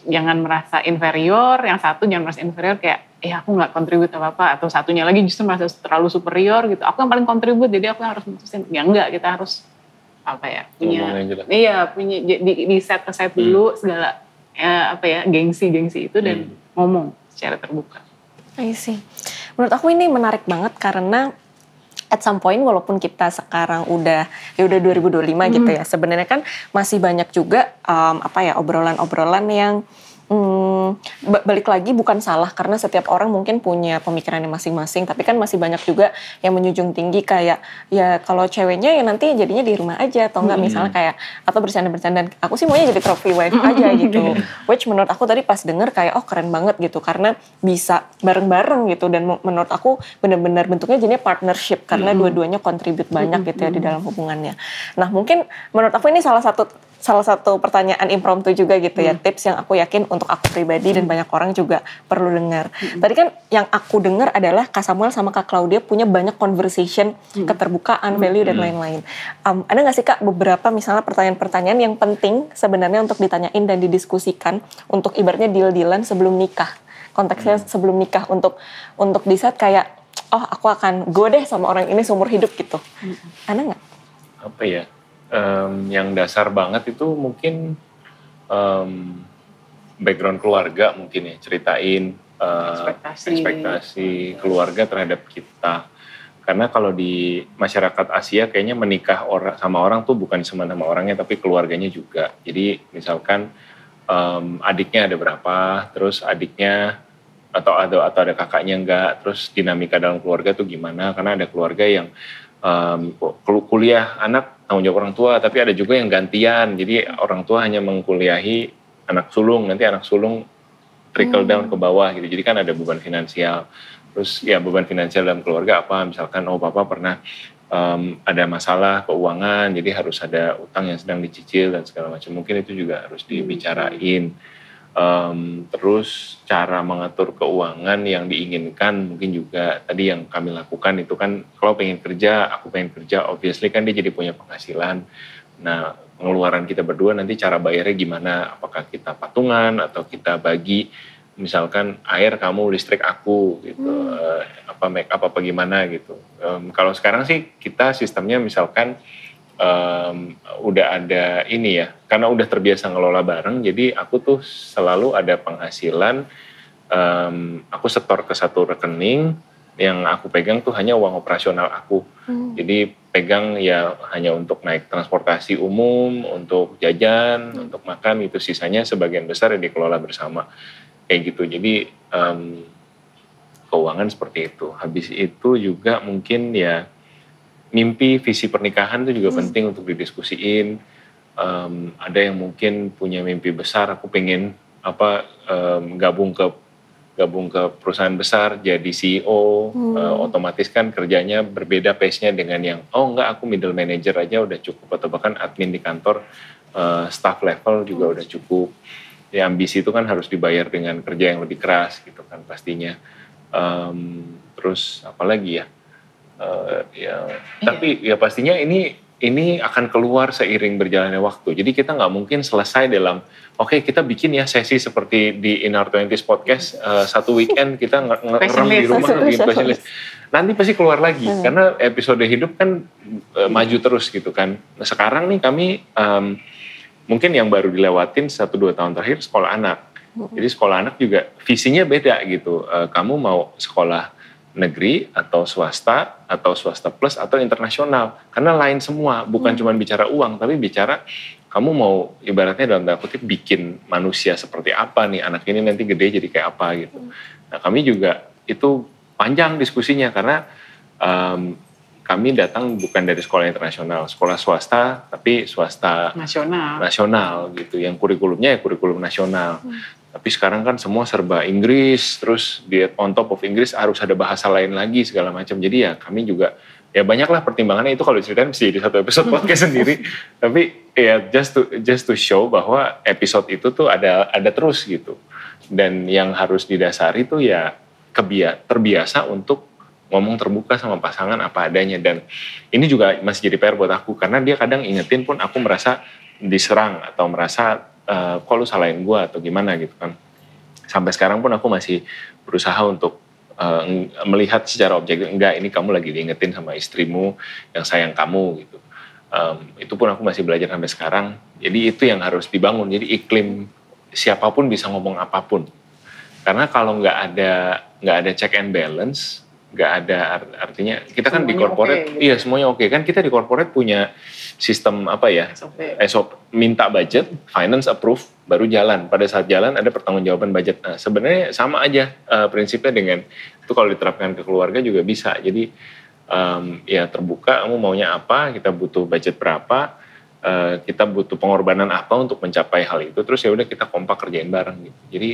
Jangan merasa inferior, yang satu jangan merasa inferior kayak aku nggak kontribut apa-apa, atau satunya lagi justru merasa terlalu superior gitu. Aku yang paling kontribut jadi aku yang harus mutusin. Ya enggak, kita harus punya di set aside dulu segala gengsi itu dan ngomong secara terbuka. I see. Menurut aku ini menarik banget karena at some point walaupun kita sekarang udah 2025 gitu ya, sebenarnya kan masih banyak juga obrolan-obrolan yang balik lagi bukan salah karena setiap orang mungkin punya pemikirannya masing-masing, tapi kan masih banyak juga yang menjunjung tinggi kayak ya kalau ceweknya ya nanti jadinya di rumah aja atau enggak misalnya kayak atau bercanda-bercanda aku sih maunya jadi trophy wife aja gitu. Which menurut aku tadi pas denger kayak keren banget gitu karena bisa bareng-bareng gitu dan menurut aku benar-benar bentuknya jadinya partnership karena dua-duanya kontribut banyak gitu ya di dalam hubungannya. Nah mungkin menurut aku ini salah satu pertanyaan impromptu juga gitu ya, tips yang aku yakin untuk aku pribadi dan banyak orang juga perlu dengar. Tadi kan yang aku dengar adalah Kak Samuel sama Kak Claudia punya banyak conversation, keterbukaan, value dan lain-lain. Ada nggak sih Kak beberapa misalnya pertanyaan-pertanyaan yang penting sebenarnya untuk ditanyain dan didiskusikan untuk ibaratnya deal-dealan sebelum nikah, konteksnya sebelum nikah untuk di saat kayak aku akan go deh sama orang ini seumur hidup gitu. Ada nggak? Apa ya? Yang dasar banget itu mungkin background keluarga mungkin ya, ceritain ekspektasi keluarga terhadap kita. Karena kalau di masyarakat Asia kayaknya menikah sama orang tuh bukan cuma sama orangnya tapi keluarganya juga. Jadi misalkan adiknya ada berapa, terus adiknya atau ada kakaknya enggak, terus dinamika dalam keluarga tuh gimana, karena ada keluarga yang kuliah anak tanggung jawab orang tua, tapi ada juga yang gantian, jadi orang tua hanya mengkuliahi anak sulung, nanti anak sulung trickle down ke bawah gitu, jadi kan ada beban finansial. Terus ya beban finansial dalam keluarga apa, misalkan papa pernah ada masalah keuangan, jadi harus ada utang yang sedang dicicil dan segala macam, mungkin itu juga harus dibicarain. Terus cara mengatur keuangan yang diinginkan mungkin juga tadi yang kami lakukan itu kan kalau pengen kerja, aku pengen kerja, obviously kan dia jadi punya penghasilan. Nah pengeluaran kita berdua nanti cara bayarnya gimana, apakah kita patungan atau kita bagi, misalkan air kamu, listrik aku gitu, make up apa gimana gitu. Kalau sekarang sih kita sistemnya misalkan udah ada ini ya, karena udah terbiasa ngelola bareng, jadi aku tuh selalu ada penghasilan, aku setor ke satu rekening, yang aku pegang tuh hanya uang operasional aku, jadi pegang ya hanya untuk naik transportasi umum, untuk jajan, untuk makan, itu sisanya sebagian besar yang dikelola bersama, kayak gitu. Jadi keuangan seperti itu. Habis itu juga mungkin ya mimpi, visi pernikahan itu juga penting untuk didiskusiin. Ada yang mungkin punya mimpi besar, aku pengen gabung ke perusahaan besar, jadi CEO, otomatis kan kerjanya berbeda pace-nya dengan yang, enggak aku middle manager aja udah cukup, atau bahkan admin di kantor, staff level juga udah cukup. Ya ambisi itu kan harus dibayar dengan kerja yang lebih keras gitu kan pastinya. Terus apalagi ya? Tapi ya pastinya ini akan keluar seiring berjalannya waktu. Jadi kita nggak mungkin selesai dalam kita bikin ya sesi seperti di In Our 20s podcast, satu weekend kita ngerem di rumah bikin specialist. Nanti pasti keluar lagi karena episode hidup kan maju terus gitu kan. Nah, sekarang nih kami mungkin yang baru dilewatin 1-2 tahun terakhir sekolah anak. Jadi sekolah anak juga visinya beda gitu. Kamu mau sekolah negeri atau swasta plus atau internasional, karena lain semua, bukan cuma bicara uang tapi bicara kamu mau ibaratnya dalam tanda kutip bikin manusia seperti apa nih, anak ini nanti gede jadi kayak apa gitu. Nah kami juga itu panjang diskusinya karena kami datang bukan dari sekolah internasional, sekolah swasta tapi swasta nasional gitu, yang kurikulumnya ya kurikulum nasional. Tapi sekarang kan semua serba Inggris, terus dia on top of Inggris harus ada bahasa lain lagi segala macam. Jadi ya kami juga, ya banyaklah pertimbangannya itu kalau diceritain mesti jadi satu episode podcast sendiri. Tapi ya just to show bahwa episode itu tuh ada terus gitu. Dan yang harus didasari tuh ya terbiasa untuk ngomong terbuka sama pasangan apa adanya. Dan ini juga masih jadi PR buat aku, karena dia kadang ingetin pun aku merasa diserang atau merasa kok lu salahin gue atau gimana gitu kan. Sampai sekarang pun aku masih berusaha untuk melihat secara objektif, enggak, ini kamu lagi diingetin sama istrimu yang sayang kamu gitu. Itu pun aku masih belajar sampai sekarang. Jadi itu yang harus dibangun. Jadi iklim siapapun bisa ngomong apapun. Karena kalau nggak ada check and balance, nggak ada artinya kita kan semuanya di corporate, okay, gitu. Iya semuanya oke. Kan kita di corporate punya sistem apa ya? SOP, minta budget, finance approve, baru jalan. Pada saat jalan ada pertanggungjawaban budget. Nah, sebenarnya sama aja prinsipnya dengan itu kalau diterapkan ke keluarga juga bisa. Jadi ya terbuka, kamu maunya apa, kita butuh budget berapa, kita butuh pengorbanan apa untuk mencapai hal itu. Terus ya udah kita kompak kerjain bareng gitu. Jadi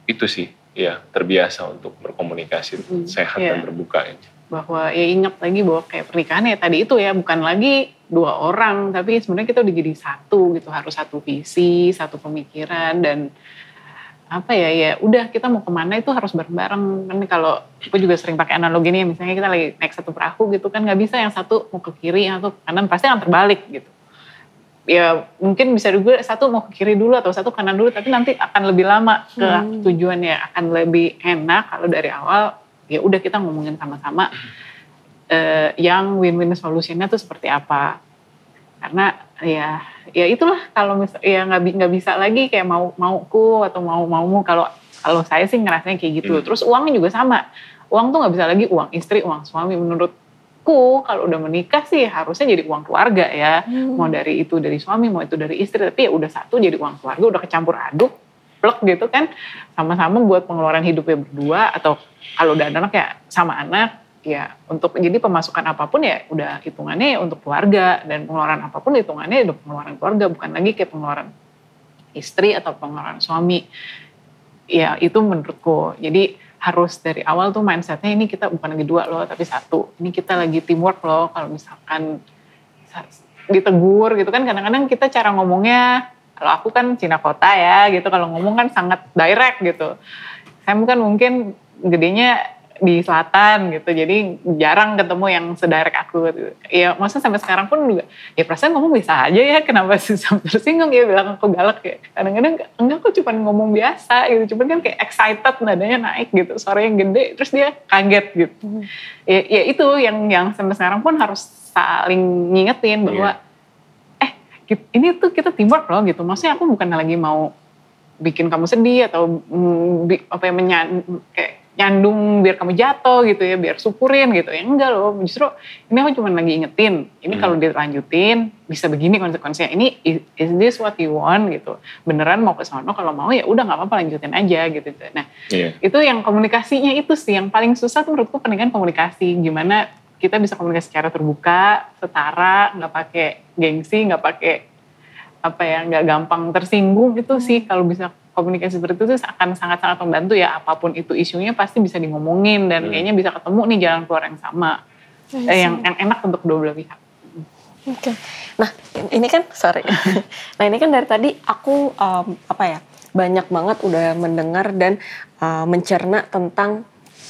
itu sih ya terbiasa untuk berkomunikasi sehat dan terbuka aja. Bahwa ya ingat lagi bahwa kayak pernikahan ya tadi itu ya bukan lagi 2 orang, tapi sebenarnya kita udah jadi satu gitu, harus satu visi, satu pemikiran, dan apa ya udah kita mau kemana itu harus bareng-bareng. Kan kalau aku juga sering pakai analogi nih, misalnya kita lagi naik satu perahu gitu kan, nggak bisa yang satu mau ke kiri, yang satu ke kanan, pasti akan terbalik gitu. Ya mungkin bisa juga satu mau ke kiri dulu atau satu kanan dulu, tapi nanti akan lebih lama ke tujuannya, akan lebih enak kalau dari awal ya udah kita ngomongin sama-sama yang win-win solutionnya tuh seperti apa. Karena ya itulah kalau ya nggak bisa lagi kayak mauku atau maumu. Kalau saya sih ngerasanya kayak gitu. Terus uangnya juga sama, uang tuh nggak bisa lagi uang istri, uang suami. Menurutku kalau udah menikah sih harusnya jadi uang keluarga ya. Mau dari suami, mau itu dari istri, tapi ya udah satu jadi uang keluarga, udah kecampur aduk, plek gitu kan, sama-sama buat pengeluaran hidupnya berdua, atau kalau udah ada anak ya sama anak ya, untuk jadi pemasukan apapun ya udah hitungannya ya untuk keluarga, dan pengeluaran apapun hitungannya udah pengeluaran keluarga, bukan lagi kayak pengeluaran istri atau pengeluaran suami. Ya itu menurutku. Jadi harus dari awal tuh mindsetnya ini kita bukan lagi 2 loh, tapi 1. Ini kita lagi teamwork loh. Kalau misalkan ditegur gitu kan, kadang-kadang kita cara ngomongnya, kalau aku kan Cina kota ya gitu, kalau ngomong kan sangat direct gitu. Saya kan mungkin gedenya di selatan gitu, jadi jarang ketemu yang sedirect aku gitu. Ya maksudnya sampai sekarang pun juga, ya perasaan ngomong bisa aja ya, kenapa sih sampai tersinggung ya bilang aku galak ya. Kadang-kadang enggak, aku cuma ngomong biasa gitu, cuma kan kayak excited, nadanya naik gitu, suaranya gede, terus dia kaget gitu. Ya itu yang sampai sekarang pun harus saling ngingetin bahwa ini tuh kita teamwork loh gitu. Maksudnya aku bukan lagi mau bikin kamu sedih atau kayak nyandung biar kamu jatuh gitu ya, biar syukurin gitu ya, enggak loh. Justru ini aku cuma lagi ingetin, ini kalau dilanjutin bisa begini konsekuensinya. Ini is this what you want gitu, beneran mau ke sono, kalau mau ya udah nggak apa-apa lanjutin aja gitu. Nah itu yang komunikasinya itu sih yang paling susah tuh menurutku, pernikahan komunikasi. Gimana kita bisa komunikasi secara terbuka, setara, nggak pakai gengsi, nggak pakai nggak gampang tersinggung. Itu sih kalau bisa komunikasi seperti itu akan sangat-sangat membantu ya, apapun itu isunya pasti bisa ngomongin, dan kayaknya bisa ketemu nih jalan keluar yang sama, yang enak untuk kedua belah pihak. Oke. Nah ini kan ini kan dari tadi aku banyak banget udah mendengar dan mencerna tentang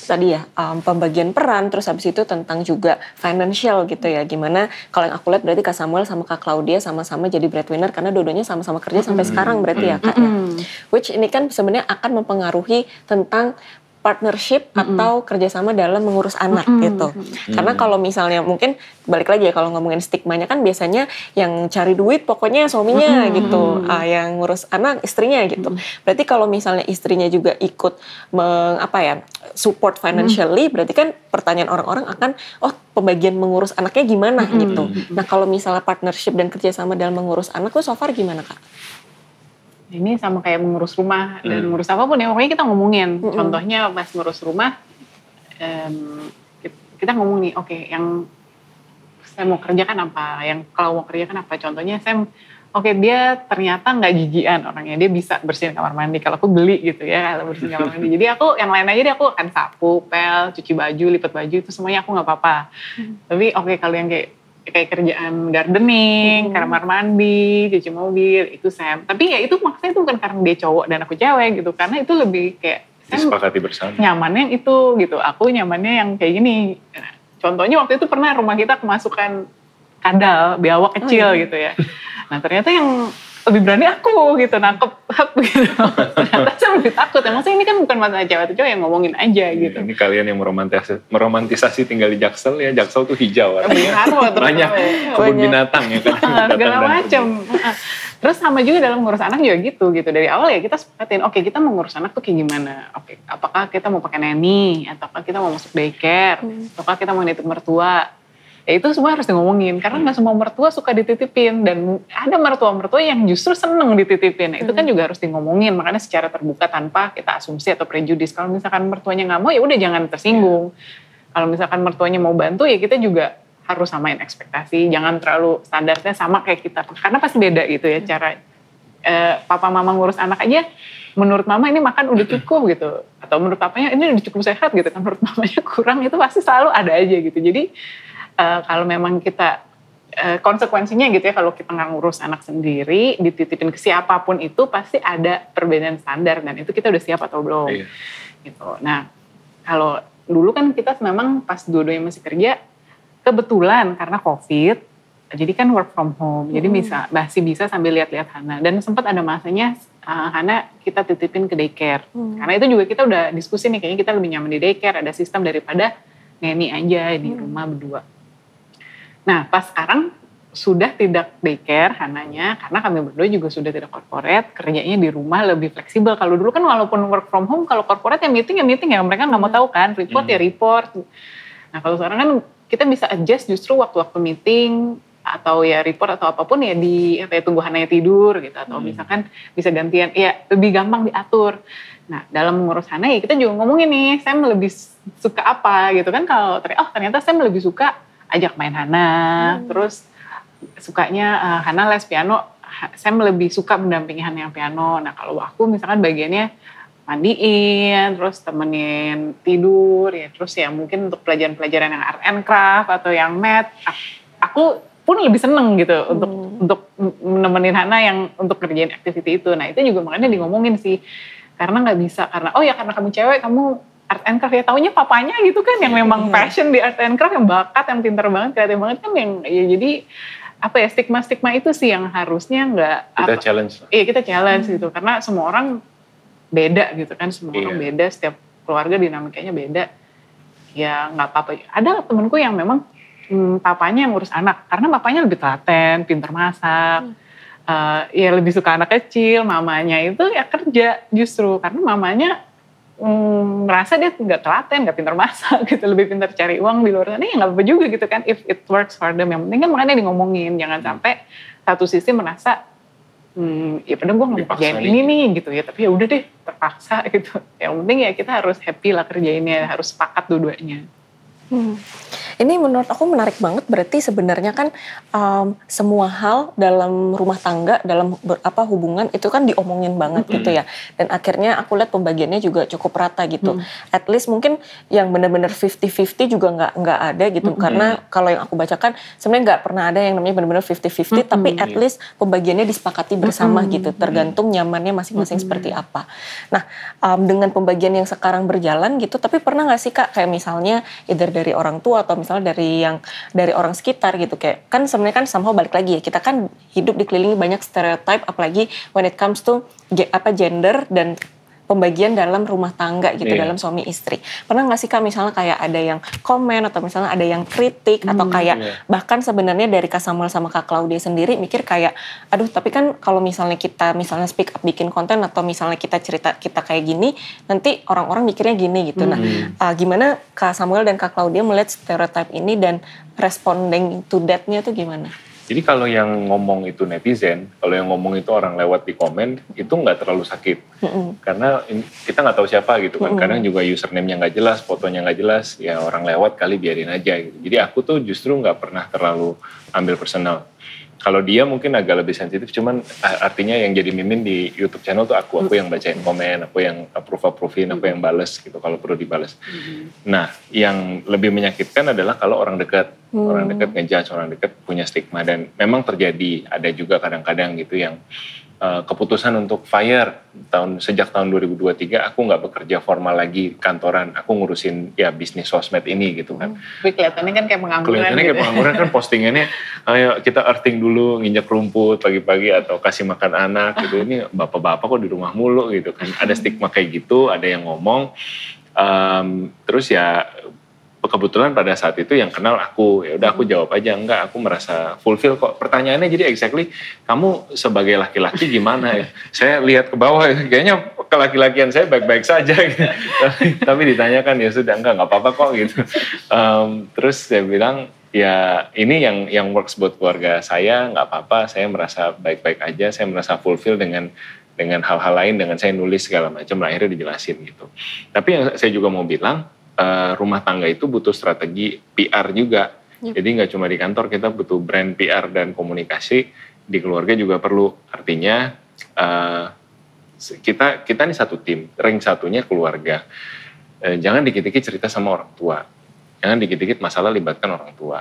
tadi ya pembagian peran, terus habis itu tentang juga financial gitu ya, gimana kalau yang aku lihat berarti Kak Samuel sama Kak Claudia sama-sama jadi breadwinner karena dua-duanya sama-sama kerja sampai sekarang berarti ya Kak ya. Which ini kan sebenarnya akan mempengaruhi tentang partnership atau kerjasama dalam mengurus anak gitu. Karena kalau misalnya mungkin balik lagi ya, kalau ngomongin stigmanya kan biasanya yang cari duit pokoknya suaminya gitu, yang ngurus anak istrinya gitu. Berarti kalau misalnya istrinya juga ikut support financially, berarti kan pertanyaan orang-orang akan, pembagian mengurus anaknya gimana gitu. Nah kalau misalnya partnership dan kerjasama dalam mengurus anak tuh so far gimana Kak? Ini sama kayak mengurus rumah dan mengurus apapun ya, pokoknya kita ngomongin. Contohnya pas ngurus rumah, kita ngomong nih, oke, yang saya mau kerja kan apa, yang kalau mau kerja kan apa, contohnya saya oke, dia ternyata nggak jijian orangnya, dia bisa bersihin kamar mandi. Kalau aku geli gitu ya, kalau bersihin kamar mandi. Jadi aku yang lain aja deh, aku akan sapu, pel, cuci baju, lipat baju, itu semuanya aku nggak apa-apa. Tapi oke, kalau yang kayak kerjaan gardening, kamar mandi, cuci mobil, itu saya. Tapi ya itu maksudnya itu bukan karena dia cowok dan aku cewek gitu, karena itu lebih kayak disepakati bersama. Nyamannya itu gitu, aku nyamannya yang kayak gini. Contohnya waktu itu pernah rumah kita kemasukan kadal, biawak kecil gitu ya. Nah ternyata yang lebih berani aku gitu, nangkep gitu. Ternyata saya lebih takut. Emang ini kan bukan masalah cewek atau cowok yang ngomongin aja gitu. Ini kalian yang meromantisasi tinggal di Jaksel ya. Jaksel tuh hijau. Banyak kebun binatang ya kan. Segala macam. Terus sama juga dalam ngurus anak juga gitu. Dari awal ya kita sepakatin, oke kita mau ngurus anak tuh kayak gimana. Oke, apakah kita mau pakai nanny, ataukah kita mau masuk daycare, ataukah kita mau nitip mertua. Ya itu semua harus ngomongin, karena nggak semua mertua suka dititipin, dan ada mertua-mertua yang justru seneng dititipin. Nah, itu kan juga harus ngomongin, makanya secara terbuka tanpa kita asumsi atau prejudis. Kalau misalkan mertuanya nggak mau, ya udah jangan tersinggung. Kalau misalkan mertuanya mau bantu, ya kita juga harus samain ekspektasi, jangan terlalu standarnya sama kayak kita, karena pasti beda gitu ya cara papa mama ngurus anak aja. Menurut mama ini makan udah cukup gitu, atau menurut papanya ini udah cukup sehat gitu kan, menurut mamanya kurang, itu pasti selalu ada aja gitu. Jadi kalau memang kita konsekuensinya gitu ya, kalau kita nggak ngurus anak sendiri, dititipin ke siapapun itu pasti ada perbedaan standar, dan itu kita udah siap atau belum. Iya. Gitu. Nah kalau dulu kan kita memang pas dua-duanya masih kerja, kebetulan karena COVID, jadi kan work from home, jadi masih bisa sambil lihat-lihat Hana, dan sempat ada masanya Hana kita titipin ke daycare, karena itu juga kita udah diskusi nih, kayaknya kita lebih nyaman di daycare, ada sistem daripada nanny aja di rumah berdua. Nah, pas sekarang sudah tidak daycare Hananya, karena kami berdua juga sudah tidak corporate, kerjanya di rumah lebih fleksibel. Kalau dulu kan walaupun work from home, kalau corporate ya meeting, mereka nggak mau tahu kan, report ya report. Nah, kalau sekarang kan kita bisa adjust justru waktu-waktu meeting, atau ya report atau apapun ya tunggu Hananya tidur gitu, atau misalkan bisa gantian, ya lebih gampang diatur. Nah, dalam mengurus Hana ya kita juga ngomongin nih, Sam lebih suka apa gitu kan, kalau ternyata Sam lebih suka ajak main Hana, terus sukanya Hana les piano, Sam lebih suka mendampingi Hana yang piano. Nah kalau aku misalkan bagiannya mandiin, terus temenin tidur, ya terus ya mungkin untuk pelajaran-pelajaran yang art and craft atau yang math, aku pun lebih seneng gitu untuk menemenin Hana yang untuk kerjain activity itu. Nah itu juga makanya ngomongin sih, karena nggak bisa karena karena kamu cewek kamu art and craft, ya taunya papanya gitu kan yang memang passion di art and craft, yang bakat, yang pintar banget, kreatif banget kan, yang ya jadi stigma itu sih yang harusnya nggak kita challenge. Iya kita challenge gitu, karena semua orang beda gitu kan, semua orang beda, setiap keluarga dinamikanya beda. Ya nggak apa-apa. Ada temenku yang memang papanya yang ngurus anak, karena papanya lebih telaten, pintar masak, ya lebih suka anak kecil. Mamanya itu ya kerja justru, karena mamanya merasa dia nggak telaten, nggak pintar masak gitu, lebih pintar cari uang di luar sana, ya nggak apa-apa juga gitu kan, if it works for them. Yang penting kan makanya ngomongin, jangan sampai satu sisi merasa ya padahal gue nggak mau kerjain ini nih gitu ya, tapi ya udah deh terpaksa gitu. Yang penting ya kita harus happy lah kerjainnya, harus sepakat dua-duanya. Ini menurut aku menarik banget, berarti sebenarnya kan semua hal dalam rumah tangga, dalam hubungan itu kan diomongin banget gitu ya. Dan akhirnya aku lihat pembagiannya juga cukup rata gitu. At least mungkin yang benar-benar 50-50 juga nggak ada gitu. Karena kalau yang aku bacakan sebenarnya nggak pernah ada yang namanya benar-benar 50-50, tapi at least pembagiannya disepakati bersama gitu. Tergantung nyamannya masing-masing seperti apa. Nah, dengan pembagian yang sekarang berjalan gitu, tapi pernah nggak sih Kak kayak misalnya either dari orang tua atau misalnya dari orang sekitar gitu, kayak kan sebenarnya kan somehow balik lagi ya, kita kan hidup dikelilingi banyak stereotype, apalagi when it comes to gender dan pembagian dalam rumah tangga gitu, dalam suami istri. Pernah nggak sih Kak misalnya kayak ada yang komen atau misalnya ada yang kritik atau kayak bahkan sebenarnya dari Kak Samuel sama Kak Claudia sendiri mikir kayak aduh tapi kan kalau misalnya kita speak up bikin konten atau misalnya kita cerita kita kayak gini nanti orang-orang mikirnya gini gitu. Nah gimana Kak Samuel dan Kak Claudia melihat stereotype ini dan responding to that-nya tuh gimana? Jadi kalau yang ngomong itu netizen, kalau yang ngomong itu orang lewat di komen, itu nggak terlalu sakit. Karena kita nggak tahu siapa gitu kan. Kadang juga username-nya nggak jelas, fotonya nggak jelas, ya orang lewat kali biarin aja gitu. Jadi aku tuh justru nggak pernah terlalu ambil personal. Kalau dia mungkin agak lebih sensitif, cuman artinya yang jadi mimin di YouTube channel tuh aku yang bacain komen, aku yang approve-approvein, aku yang bales gitu kalau perlu dibales. Nah, yang lebih menyakitkan adalah kalau orang dekat, orang dekat ngejudge, orang dekat punya stigma, dan memang terjadi, ada juga kadang-kadang gitu yang keputusan untuk fire sejak tahun 2023 aku nggak bekerja formal lagi kantoran, aku ngurusin ya bisnis sosmed ini gitu kan. Tapi kelihatannya kan kayak pengangguran. Kelihatannya gitu. kayak pengangguran kan, postingannya ayo kita earthing dulu, nginjak rumput pagi-pagi atau kasih makan anak gitu. Ini bapak-bapak kok di rumah mulu gitu kan. Ada stigma kayak gitu, ada yang ngomong. Terus ya kebetulan pada saat itu yang kenal aku, ya udah aku jawab aja, enggak, aku merasa fulfill kok. Pertanyaannya jadi exactly, kamu sebagai laki-laki gimana ya? Saya lihat ke bawah, kayaknya kelaki-lakian saya baik-baik saja gitu. Tapi ditanyakan ya sudah, enggak apa-apa kok gitu. Terus saya bilang, ya ini yang works buat keluarga saya, nggak apa-apa, saya merasa baik-baik aja, saya merasa fulfill dengan hal-hal lain, dengan saya nulis segala macam, akhirnya dijelasin gitu. Tapi yang saya juga mau bilang, rumah tangga itu butuh strategi PR juga. Jadi nggak cuma di kantor, kita butuh brand PR dan komunikasi, di keluarga juga perlu. Artinya kita nih satu tim, ring satunya keluarga. Jangan dikit-dikit cerita sama orang tua. Jangan dikit-dikit masalah libatkan orang tua.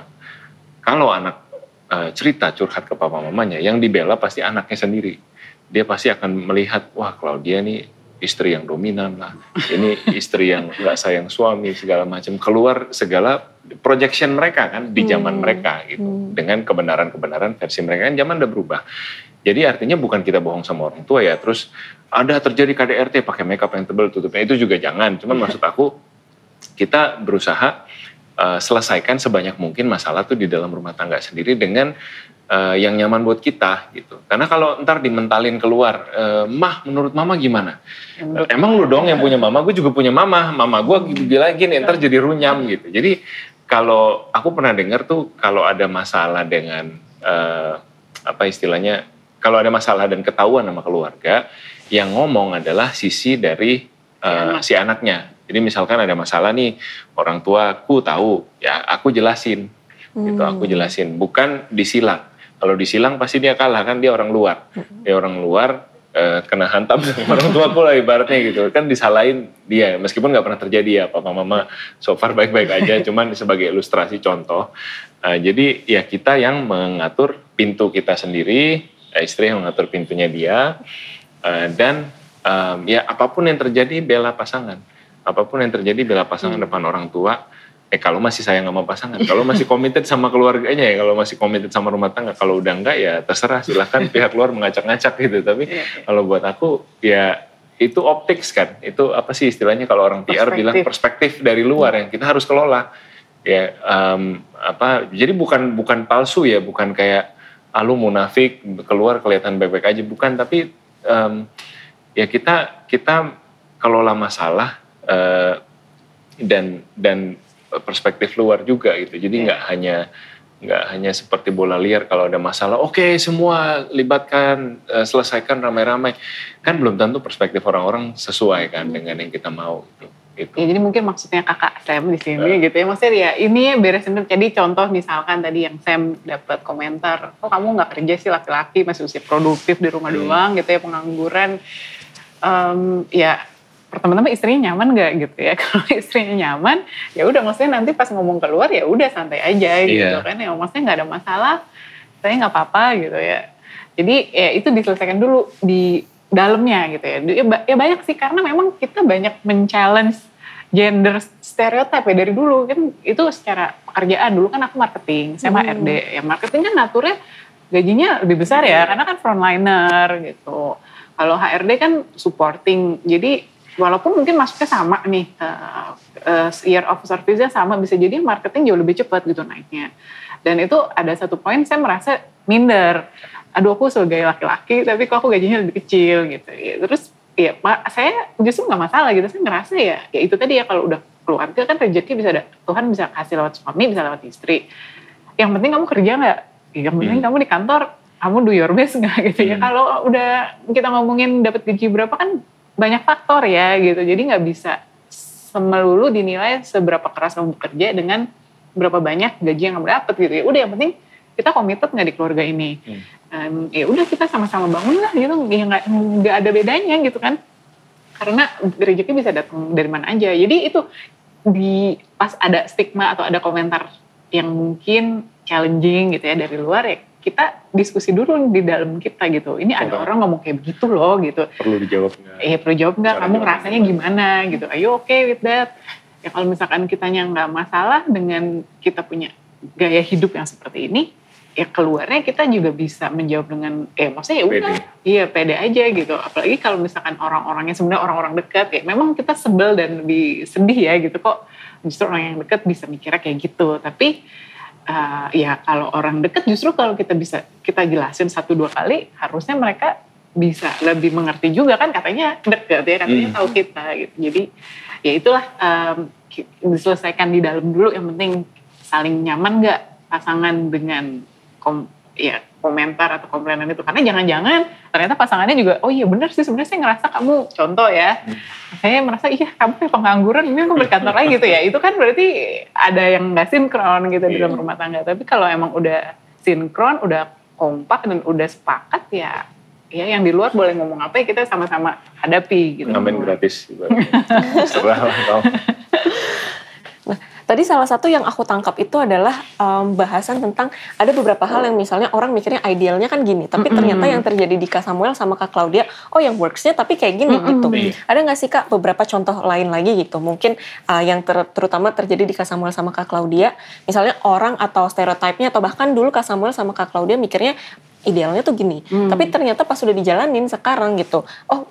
Kalau anak cerita curhat ke papa mamanya, yang dibela pasti anaknya sendiri. Dia pasti akan melihat, wah Claudia nih istri yang dominan lah, ini istri yang nggak sayang suami segala macam, keluar segala projection mereka kan di zaman mereka gitu, dengan kebenaran-kebenaran versi mereka kan zaman udah berubah. Jadi artinya bukan kita bohong sama orang tua ya, terus ada terjadi KDRT pakai makeup yang tebal tutupnya, itu juga jangan. Cuman maksud aku kita berusaha selesaikan sebanyak mungkin masalah tuh di dalam rumah tangga sendiri dengan yang nyaman buat kita gitu. Karena kalau ntar dimentalin keluar, mah menurut mama gimana? Emang lu dong yang punya mama, gue juga punya mama gue bilang gini, ntar jadi runyam gitu. Jadi kalau aku pernah dengar tuh kalau ada masalah dengan apa istilahnya, kalau ada masalah dan ketahuan sama keluarga, yang ngomong adalah sisi dari si anaknya. Jadi misalkan ada masalah nih, orang tuaku tahu, ya aku jelasin. Gitu, aku jelasin, bukan disilang. Kalau disilang pasti dia kalah, kan dia orang luar. Dia orang luar kena hantam sama orang tuaku lah ibaratnya gitu. Kan disalahin dia, meskipun gak pernah terjadi ya, papa mama so far baik-baik aja, cuman sebagai ilustrasi contoh. Jadi ya kita yang mengatur pintu kita sendiri, istri yang mengatur pintunya dia, dan ya apapun yang terjadi bela pasangan. Apapun yang terjadi bela pasangan depan orang tua. Kalau masih sayang sama pasangan, kalau masih committed sama keluarganya ya, kalau masih committed sama rumah tangga, kalau udah enggak ya terserah, silahkan pihak luar mengacak-ngacak gitu. Tapi kalau buat aku ya itu optics kan, itu apa sih istilahnya kalau orang PR bilang perspektif dari luar yang kita harus kelola. Ya jadi bukan palsu ya, bukan kayak lu munafik keluar kelihatan baik-baik aja, bukan, tapi ya kita kelola masalah dan perspektif luar juga gitu. Jadi nggak hanya seperti bola liar, kalau ada masalah oke, semua libatkan, selesaikan ramai-ramai, kan belum tentu perspektif orang-orang sesuai kan dengan yang kita mau gitu. Ya, jadi mungkin maksudnya kakak Sam di sini gitu ya, maksudnya ya ini beresin. Jadi contoh misalkan tadi yang Sam dapat komentar, kok kamu nggak kerja sih, laki-laki masih usia produktif di rumah doang gitu ya, pengangguran. Ya pertama-tama istrinya nyaman gak gitu ya. Kalau istrinya nyaman, ya udah, maksudnya nanti pas ngomong keluar ya udah santai aja gitu kan. Ya maksudnya nggak ada masalah, saya nggak apa-apa gitu ya. Jadi ya itu diselesaikan dulu di dalamnya gitu ya. Ya banyak sih, karena memang kita banyak men-challenge gender stereotype ya dari dulu kan. Itu secara pekerjaan, dulu kan aku marketing, saya HRD. Ya marketing kan naturnya gajinya lebih besar ya, karena kan frontliner gitu. Kalau HRD kan supporting, jadi walaupun mungkin masuknya sama nih, year of service-nya sama, bisa jadi marketing jauh lebih cepat gitu naiknya. Dan itu ada satu poin saya merasa minder. Aduh, aku sebagai laki-laki, tapi kok aku gajinya lebih kecil gitu. Ya, terus ya saya justru nggak masalah gitu. Saya ngerasa ya itu tadi ya, kalau udah keluarga kan rezeki bisa Tuhan bisa kasih lewat suami, bisa lewat istri. Yang penting kamu kerja nggak? yang penting kamu di kantor, kamu do your best nggak gitu ya. Kalau udah kita ngomongin dapat gaji berapa kan banyak faktor ya gitu. Jadi nggak bisa semelulu dinilai seberapa keras kamu bekerja dengan berapa banyak gaji yang kamu dapat gitu ya. Udah yang penting kita committed nggak di keluarga ini. Ya udah kita sama-sama bangun lah gitu. Ya nggak ada bedanya gitu kan. Karena rezeki bisa datang dari mana aja. Jadi itu pas ada stigma atau ada komentar yang mungkin challenging gitu ya dari luar ya, kita diskusi dulu di dalam kita gitu. Ini ada orang ngomong kayak begitu loh gitu. Perlu dijawab nggak? Iya perlu jawab nggak? Kamu rasanya gimana gitu? Ayo okay with that. Ya kalau misalkan kitanya nggak masalah dengan kita punya gaya hidup yang seperti ini, ya keluarnya kita juga bisa menjawab dengan, maksudnya ya udah, iya pede aja gitu. Apalagi kalau misalkan orang-orangnya sebenarnya orang-orang dekat, ya memang kita sebel dan lebih sedih ya gitu kok. Justru orang yang dekat bisa mikirnya kayak gitu. Tapi ya kalau orang dekat justru kalau kita jelasin 1-2 kali, harusnya mereka bisa lebih mengerti juga kan, katanya dekat ya, katanya tahu kita gitu. Jadi ya itulah diselesaikan di dalam dulu, yang penting saling nyaman nggak pasangan dengan komentar atau komplainan itu. Karena jangan-jangan ternyata pasangannya juga, oh iya benar sih sebenarnya saya ngerasa kamu, contoh ya, saya merasa iya kamu kayak pengangguran, ini aku berkantor lagi gitu ya. Itu kan berarti ada yang nggak sinkron gitu di dalam rumah tangga. Tapi kalau emang udah sinkron, udah kompak dan udah sepakat ya yang di luar boleh ngomong apa ya kita sama-sama hadapi gitu. Ngamen gratis. Serah lah kau. Nah, tadi salah satu yang aku tangkap itu adalah bahasan tentang ada beberapa hal yang misalnya orang mikirnya idealnya kan gini, tapi ternyata yang terjadi di Kak Samuel sama Kak Claudia, yang worksnya tapi kayak gini gitu. Ada nggak sih Kak beberapa contoh lain lagi gitu? Mungkin yang terutama terjadi di Kak Samuel sama Kak Claudia, misalnya orang atau stereotipnya atau bahkan dulu Kak Samuel sama Kak Claudia mikirnya idealnya tuh gini, tapi ternyata pas sudah dijalanin sekarang gitu,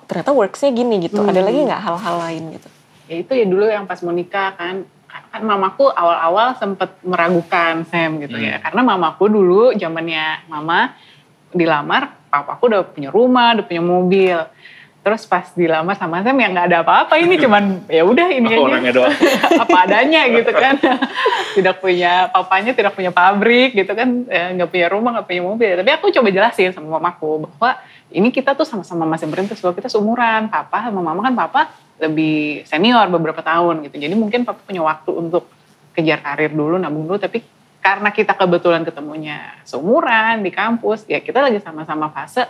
ternyata worksnya gini gitu. Ada lagi nggak hal-hal lain gitu? Ya itu ya dulu yang pas mau nikah kan mamaku awal-awal sempet meragukan Sam gitu ya. Karena mamaku dulu zamannya mama dilamar, papaku udah punya rumah, udah punya mobil. Terus pas dilamar sama Sam ya nggak ada apa-apa, ini cuman ya udah ini aja. Orangnya doang. Apa adanya gitu kan. Papanya tidak punya pabrik gitu kan, nggak punya rumah, nggak punya mobil. Tapi aku coba jelasin sama mamaku bahwa ini kita tuh sama-sama masih merintis, bahwa kita seumuran. Papa sama mama kan papa lebih senior beberapa tahun gitu. Jadi mungkin papa punya waktu untuk kejar karir dulu, nabung dulu. Tapi karena kita kebetulan ketemunya seumuran di kampus, ya kita lagi sama-sama fase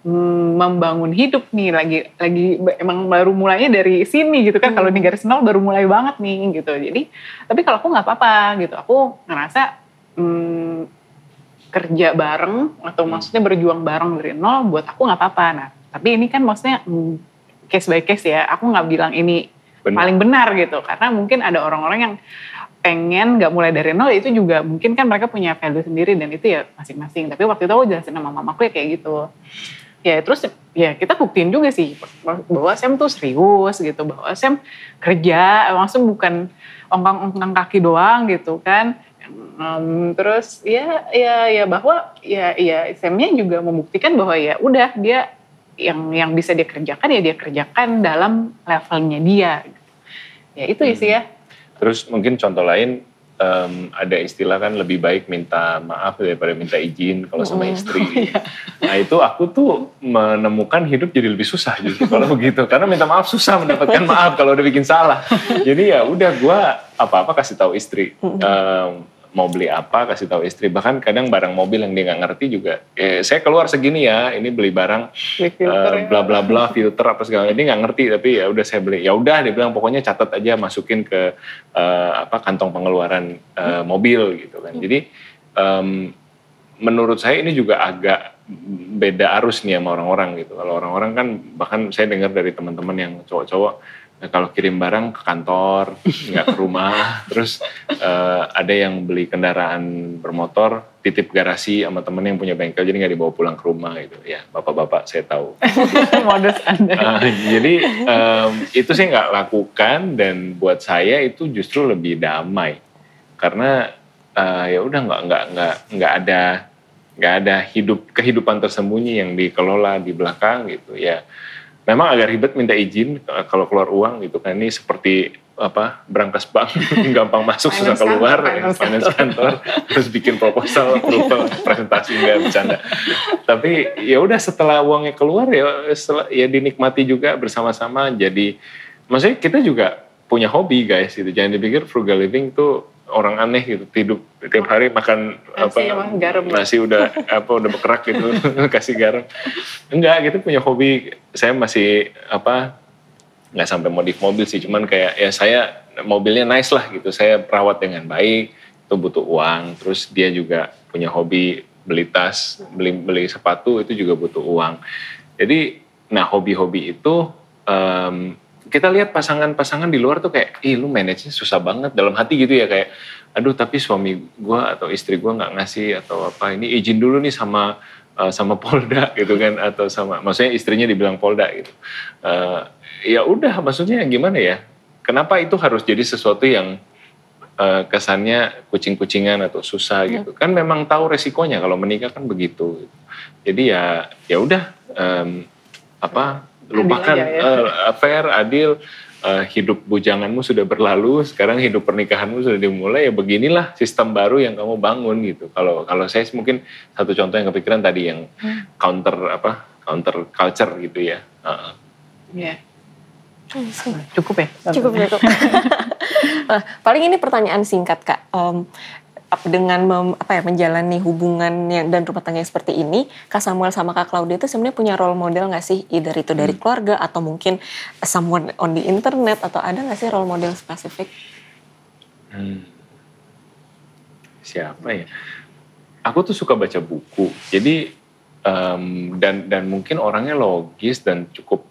membangun hidup nih. Lagi emang baru mulainya dari sini gitu kan. Kalau di garis nol baru mulai banget nih gitu. Jadi tapi kalau aku nggak apa-apa gitu. Aku ngerasa kerja bareng atau maksudnya berjuang bareng dari nol buat aku nggak apa-apa. Nah tapi ini kan maksudnya case by case ya, aku nggak bilang ini paling benar gitu, karena mungkin ada orang-orang yang pengen nggak mulai dari nol, itu juga mungkin kan mereka punya value sendiri dan itu ya masing-masing. Tapi waktu itu aku jelasin sama mamaku ya kayak gitu. Ya terus ya kita buktiin juga sih bahwa Sam tuh serius gitu, bahwa Sam kerja, maksudnya bukan ongkang-ongkang kaki doang gitu kan. Terus ya bahwa ya Samnya juga membuktikan bahwa ya udah dia yang bisa dia kerjakan ya dia kerjakan dalam levelnya dia. Ya itu sih ya. Terus mungkin contoh lain, ada istilah kan lebih baik minta maaf daripada minta izin kalau sama istri. Nah itu aku tuh menemukan hidup jadi lebih susah justru kalau begitu. Karena minta maaf susah mendapatkan maaf kalau udah bikin salah. Jadi ya udah gue apa-apa kasih tahu istri. Mau beli apa kasih tahu istri. Bahkan kadang barang mobil yang dia nggak ngerti juga, saya keluar segini ya, ini beli barang bla bla bla filter apa segala, dia nggak ngerti tapi ya udah saya beli. Ya udah dia bilang pokoknya catat aja, masukin ke kantong pengeluaran mobil gitu kan. Jadi menurut saya ini juga agak beda arus nih sama orang-orang gitu. Kalau orang-orang kan bahkan saya dengar dari teman-teman yang cowok-cowok, kalau kirim barang ke kantor, nggak ke rumah. Terus ada yang beli kendaraan bermotor, titip garasi sama temen yang punya bengkel, jadi nggak dibawa pulang ke rumah gitu. Ya, bapak-bapak saya tahu. Modus Anda. Jadi itu saya nggak lakukan dan buat saya itu justru lebih damai. Karena ya udah nggak ada kehidupan tersembunyi yang dikelola di belakang gitu ya. Memang agak ribet minta izin kalau keluar uang gitu kan. Ini seperti berangkas bank, gampang masuk susah keluar, finance kantor, terus bikin proposal, approval, presentasi, nggak bercanda. Tapi ya udah setelah uangnya keluar ya dinikmati juga bersama-sama. Jadi maksudnya kita juga punya hobi guys gitu. Jangan dipikir frugal living tuh orang aneh gitu, tidur tiap hari makan nasi udah berkerak gitu, kasih garam. Enggak, gitu punya hobi. Saya masih nggak sampai modif mobil sih, cuman kayak ya saya mobilnya nice lah gitu, saya perawat dengan baik, itu butuh uang. Terus dia juga punya hobi beli tas, beli sepatu, itu juga butuh uang. Jadi nah hobi-hobi itu kita lihat pasangan-pasangan di luar tuh kayak, lu manage-nya susah banget dalam hati gitu ya, kayak aduh tapi suami gue atau istri gue nggak ngasih atau apa, ini izin dulu nih sama Polda gitu kan, atau maksudnya istrinya dibilang Polda gitu. Ya udah, maksudnya gimana ya, kenapa itu harus jadi sesuatu yang kesannya kucing-kucingan atau susah gitu. Kan memang tahu resikonya kalau menikah kan begitu. Jadi ya udah lupakan fair, adil, hidup bujanganmu sudah berlalu, sekarang hidup pernikahanmu sudah dimulai, ya beginilah sistem baru yang kamu bangun gitu. Kalau saya mungkin satu contoh yang kepikiran tadi yang counter culture gitu ya. Iya. Cukup ya? Cukup. Paling ini pertanyaan singkat Kak. Dengan menjalani hubungan dan rumah tangga yang seperti ini, Kak Samuel sama Kak Claudia itu sebenarnya punya role model nggak sih? Either itu dari keluarga atau mungkin someone on the internet, atau ada nggak sih role model spesifik? Siapa ya? Aku tuh suka baca buku, jadi dan mungkin orangnya logis dan cukup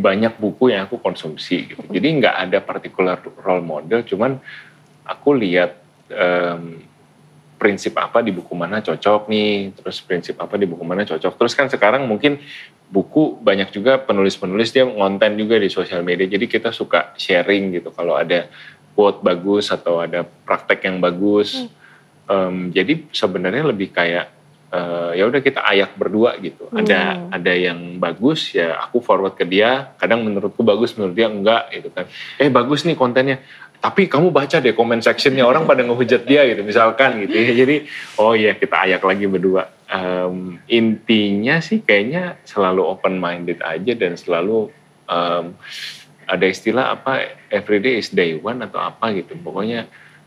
banyak buku yang aku konsumsi gitu. Jadi nggak ada particular role model, cuman aku lihat prinsip apa di buku mana cocok nih, terus prinsip apa di buku mana cocok. Terus kan sekarang mungkin buku banyak juga penulis-penulis dia ngonten juga di sosial media, jadi kita suka sharing gitu kalau ada quote bagus atau ada praktek yang bagus. Jadi sebenarnya lebih kayak ya udah kita ayak berdua gitu. Ada yang bagus ya aku forward ke dia, kadang menurutku bagus, menurut dia enggak gitu kan. Bagus nih kontennya, tapi kamu baca deh comment sectionnya, orang pada ngehujat dia gitu misalkan gitu ya. Jadi oh iya kita ayak lagi berdua. Intinya sih kayaknya selalu open minded aja, dan selalu ada istilah everyday is day one atau apa gitu. Pokoknya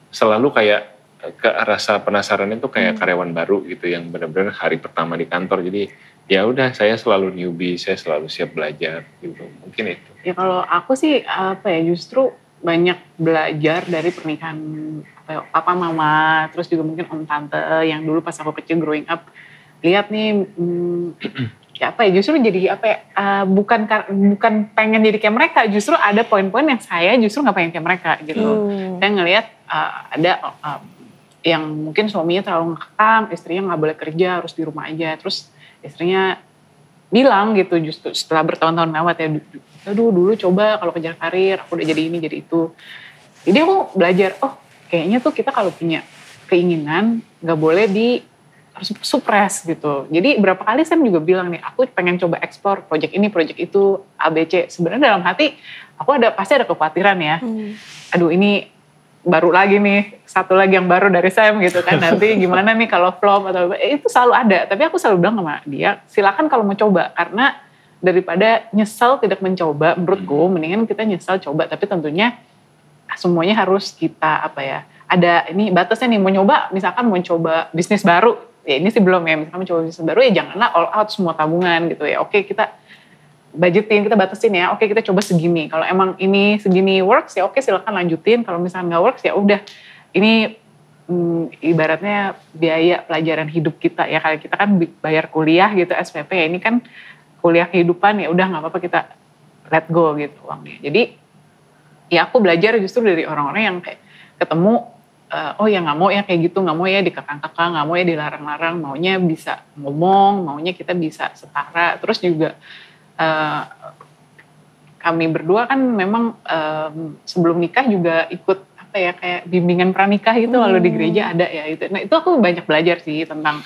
selalu kayak rasa penasaran itu kayak karyawan baru gitu yang benar-benar hari pertama di kantor. Jadi ya udah, saya selalu newbie, saya selalu siap belajar gitu. Mungkin itu. Ya kalau aku sih justru banyak belajar dari pernikahan papa mama, terus juga mungkin om tante yang dulu pas aku kecil growing up, lihat nih justru jadi bukan pengen jadi kayak mereka, justru ada poin-poin yang saya justru nggak pengen kayak mereka gitu. Saya ngelihat ada yang mungkin suaminya terlalu ngekang, istrinya nggak boleh kerja, harus di rumah aja. Terus istrinya bilang gitu, justru setelah bertahun-tahun lewat ya, aduh dulu coba kalau kejar karir, aku udah jadi ini jadi itu. Jadi aku belajar, kayaknya tuh kita kalau punya keinginan nggak boleh harus suppress gitu. Jadi berapa kali saya juga bilang nih, aku pengen coba eksplor project ini, project itu, ABC. Sebenarnya dalam hati aku pasti ada kekhawatiran ya. Aduh ini baru lagi nih, satu lagi yang baru dari Sam gitu kan, nanti gimana nih kalau flop atau itu selalu ada. Tapi aku selalu bilang sama dia, silakan kalau mau coba, karena daripada nyesel tidak mencoba, menurutku mendingan kita nyesel coba. Tapi tentunya semuanya harus kita ada ini batasnya nih. Mau nyoba, misalkan mau coba bisnis baru, ya ini sih belum ya, misalkan mau coba bisnis baru ya janganlah all out semua tabungan gitu ya. Oke, kita budgetin, kita batasin ya, oke kita coba segini. Kalau emang ini segini works ya oke silakan lanjutin. Kalau misalnya nggak works ya udah. Ini ibaratnya biaya pelajaran hidup kita ya. Kalau kita kan bayar kuliah gitu SPP ya, ini kan kuliah kehidupan ya udah nggak apa-apa kita let go gitu uangnya. Jadi ya aku belajar justru dari orang-orang yang kayak ketemu ya nggak mau ya kayak gitu, nggak mau ya dikekang-kekang, nggak mau ya dilarang-larang, maunya bisa ngomong, maunya kita bisa setara. Terus juga kami berdua kan memang sebelum nikah juga ikut kayak bimbingan pranikah gitu, lalu di gereja ada ya itu. Nah itu aku banyak belajar sih tentang